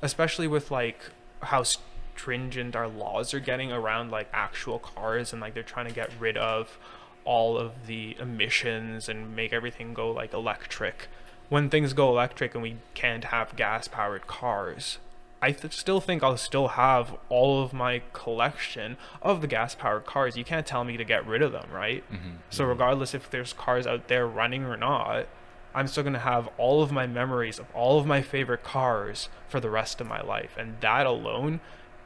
especially with like how stringent our laws are getting around like actual cars, and like they're trying to get rid of all of the emissions and make everything go like electric. When things go electric and we can't have gas powered cars, I still think I'll still have all of my collection of the gas powered cars. You can't tell me to get rid of them, right? So regardless if there's cars out there running or not, I'm still going to have all of my memories of all of my favorite cars for the rest of my life, and that alone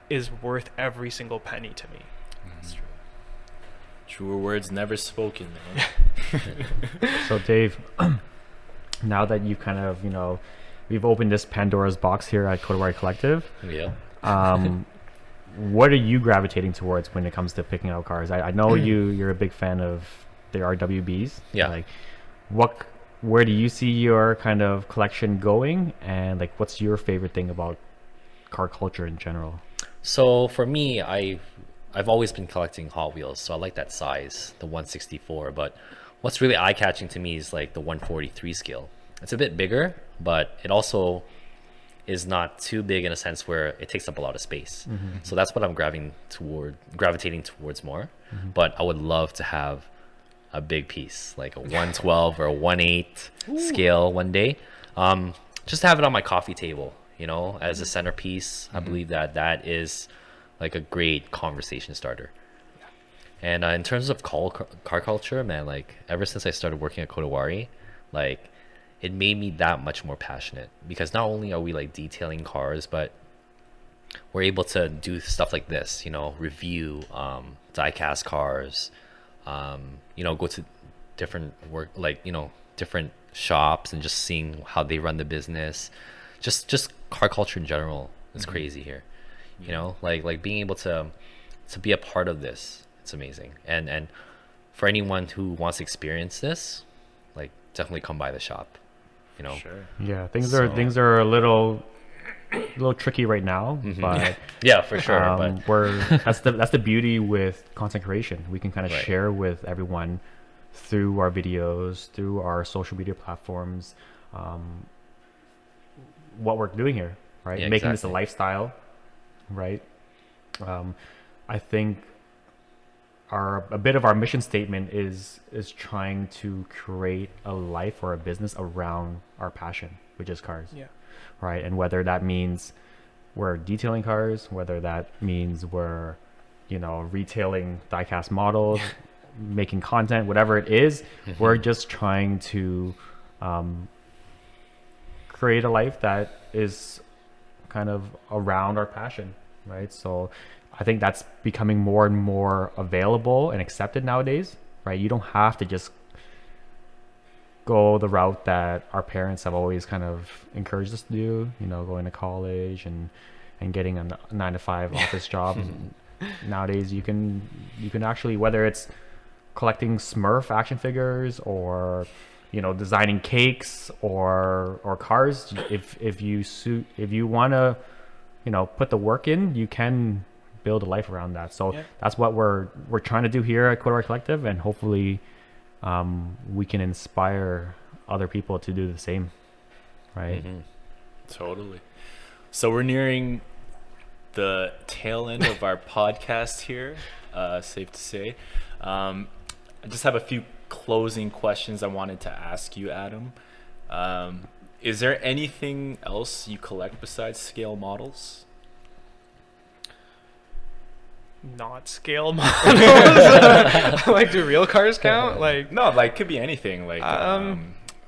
is worth every single penny to me. That's true. Truer words never spoken, man. So Dave, now that you've kind of, we've opened this Pandora's box here at KodaCast Collective. Yeah. What are you gravitating towards when it comes to picking out cars? I know you're a big fan of the RWBs. Yeah. Like, where do you see your kind of collection going, and like, what's your favorite thing about car culture in general? So for me, I've always been collecting Hot Wheels, so I like that size, the 164. But what's really eye-catching to me is like the 143 scale. It's a bit bigger, but it also is not too big in a sense where it takes up a lot of space. So that's what I'm gravitating towards more. But I would love to have a big piece, like a 112 or a 1/8 scale one day. Just to have it on my coffee table, as a centerpiece. I believe that is like a great conversation starter. And in terms of car culture, man, like ever since I started working at KodaWari, like it made me that much more passionate, because not only are we like detailing cars, but we're able to do stuff like this, review diecast cars, go to different different shops and just seeing how they run the business. Just car culture in general is crazy here. Like being able to be a part of this, it's amazing. And for anyone who wants to experience this, like definitely come by the shop. Sure. Yeah, things are a little tricky right now, but yeah, for sure. But that's the beauty with content creation. We can kind of share with everyone through our videos, through our social media platforms, what we're doing here, right? Yeah, Making this a exactly. lifestyle, right? I think a bit of our mission statement is trying to create a life or a business around our passion, which is cars. Yeah. Right. And whether that means we're detailing cars, whether that means we're, retailing diecast models, making content, whatever it is, we're just trying to create a life that is kind of around our passion, right? So I think that's becoming more and more available and accepted nowadays, right? You don't have to just go the route that our parents have always kind of encouraged us to do, going to college and getting a 9-to-5 office job. Nowadays you can actually, whether it's collecting Smurf action figures or designing cakes or cars, if you want to put the work in, you can build a life around that. So that's what we're trying to do here at Koda Collective, and hopefully we can inspire other people to do the same, right? Totally. So we're nearing the tail end of our podcast here, safe to say. I just have a few closing questions I wanted to ask you, Adam. Is there anything else you collect besides scale models? Not scale models. Like, do real cars count? Like, no, like could be anything. Like,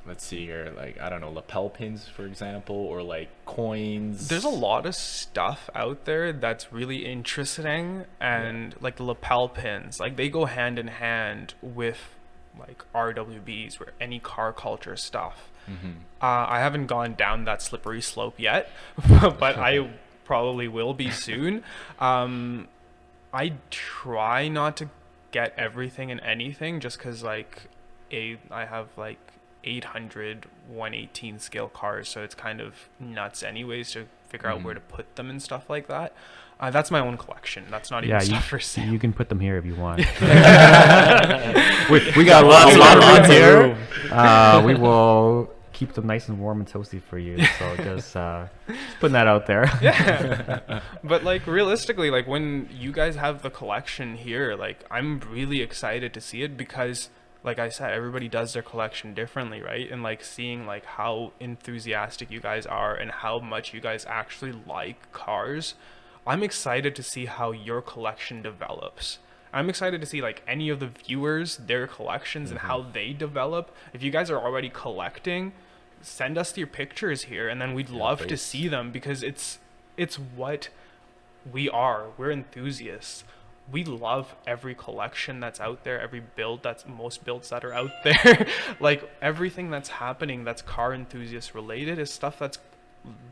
let's see here. Like, I don't know, lapel pins, for example, or like coins. there's a lot of stuff out there that's really interesting, and like the lapel pins, like they go hand in hand with like RWBs or any car culture stuff. I haven't gone down that slippery slope yet, but I probably will be soon. I try not to get everything and anything, just because like I have like 800 118 scale cars, so it's kind of nuts anyways to figure out where to put them and stuff like that. That's my own collection. That's not even stuff for sale. You can put them here if you want. we got a lot of room here. We will keep them nice and warm and toasty for you. So just putting that out there. Yeah. But like realistically, like when you guys have the collection here, like I'm really excited to see it, because like I said, everybody does their collection differently, right? And like seeing like how enthusiastic you guys are and how much you guys actually like cars, I'm excited to see how your collection develops. I'm excited to see like any of the viewers, their collections and how they develop. If you guys are already collecting, send us your pictures here, and then we'd love to see them, because it's what we are. We're enthusiasts. We love every collection that's out there, every build, most builds that are out there. Like everything that's happening that's car enthusiast related is stuff that's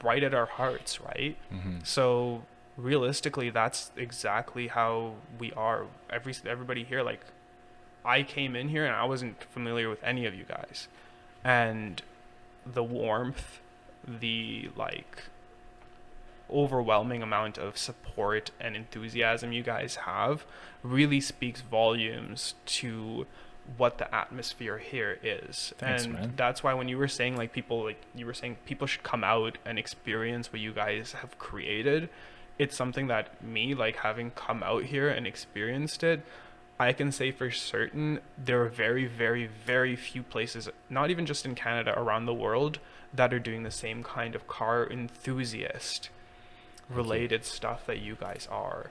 right at our hearts, right? So realistically, that's exactly how we are. Everybody here, like I came in here and I wasn't familiar with any of you guys, and the warmth, the like overwhelming amount of support and enthusiasm you guys have really speaks volumes to what the atmosphere here is. Thanks, and man. That's why when you were saying like people, like you were saying people should come out and experience what you guys have created, it's something that me, like having come out here and experienced it, I can say for certain there are very, very, very few places, not even just in Canada, around the world, that are doing the same kind of car enthusiast related stuff that you guys are.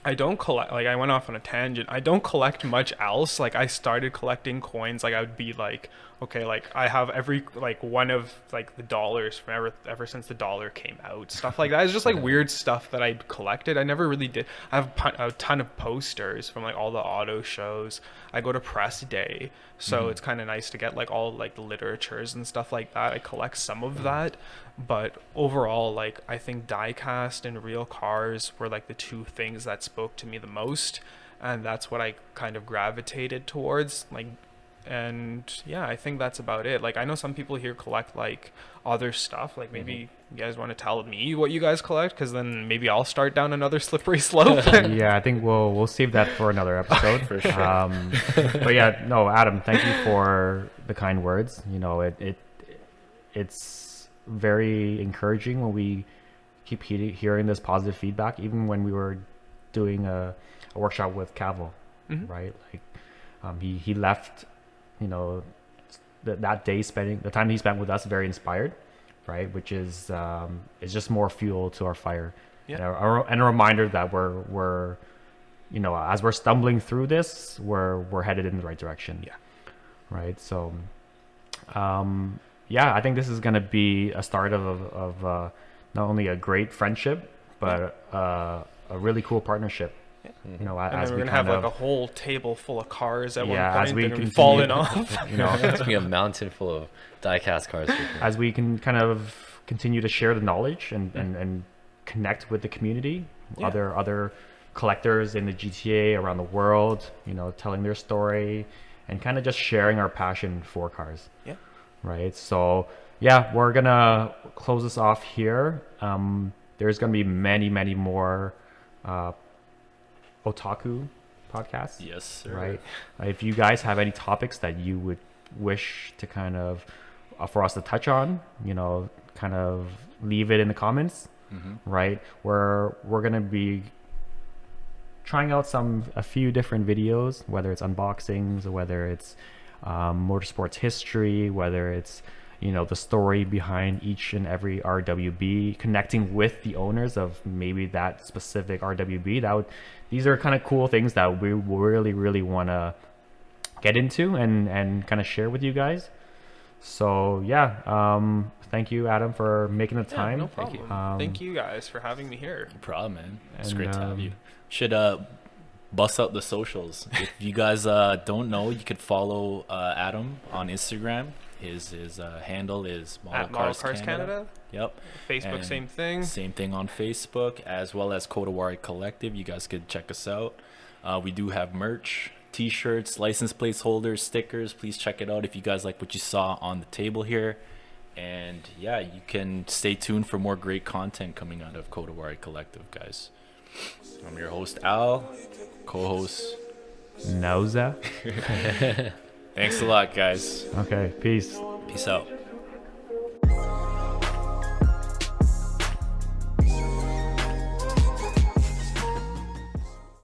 I don't collect, like I went off on a tangent, I don't collect much else. Like I started collecting coins, like I would be like, okay, like I have every like one of like the dollars from ever since the dollar came out, stuff like that. It's just like weird stuff that I collected. I never really did. I have a ton of posters from like all the auto shows. I go to press day, so it's kind of nice to get like all like the literatures and stuff like that. I collect some of that, but overall, like I think diecast and real cars were like the two things that spoke to me the most, and that's what I kind of gravitated towards. Like, and yeah, I think that's about it. Like I know some people here collect like other stuff, like maybe you guys want to tell me what you guys collect, because then maybe I'll start down another slippery slope. Yeah, I think we'll save that for another episode. For sure. But yeah, no, Adam, thank you for the kind words. You know, it's very encouraging when we keep hearing this positive feedback, even when we were doing a workshop with Cavill, right? Like he left, you know, that day the time he spent with us very inspired, right? Which is just more fuel to our fire, and a reminder that we're you know, as we're stumbling through this, we're headed in the right direction. Yeah. Right. So, yeah, I think this is going to be a start of not only a great friendship, but a really cool partnership. Yeah. You know, And as then we we're gonna have kind like a of, whole table full of cars at Yeah, one as point, we and we continue- falling off. you know, It's gonna be a mountain full of diecast cars. as we can kind of continue to share the knowledge and connect with the community, Yeah. other collectors in the GTA around the world, you know, telling their story and kind of just sharing our passion for cars. Yeah. Right. So yeah, we're gonna close this off here. There's gonna be many more otaku podcasts. Yes, sir. Right. If you guys have any topics that you would wish to kind of for us to touch on, you know, kind of leave it in the comments. Right. We're gonna be trying out a few different videos, whether it's unboxings or whether it's motorsports history, whether it's, you know, the story behind each and every RWB, connecting with the owners of maybe that specific RWB. These are kind of cool things that we really want to get into and kind of share with you guys. So yeah, thank you, Adam, for making the time. No problem. Thank you guys for having me here. No problem, man. It's And, great to have you. Should bust out the socials. If you guys don't know, you could follow Adam on Instagram. His handle is At Model Cars Canada. Yep. Facebook, And same thing. Same thing on Facebook, as well as KodaCast Collective. You guys could check us out. We do have merch, t-shirts, license plates holders, stickers. Please check it out if you guys like what you saw on the table here. And yeah, you can stay tuned for more great content coming out of KodaCast Collective, guys. I'm your host, Al, co-host Nauza. Thanks a lot, guys. Okay, peace. Peace out.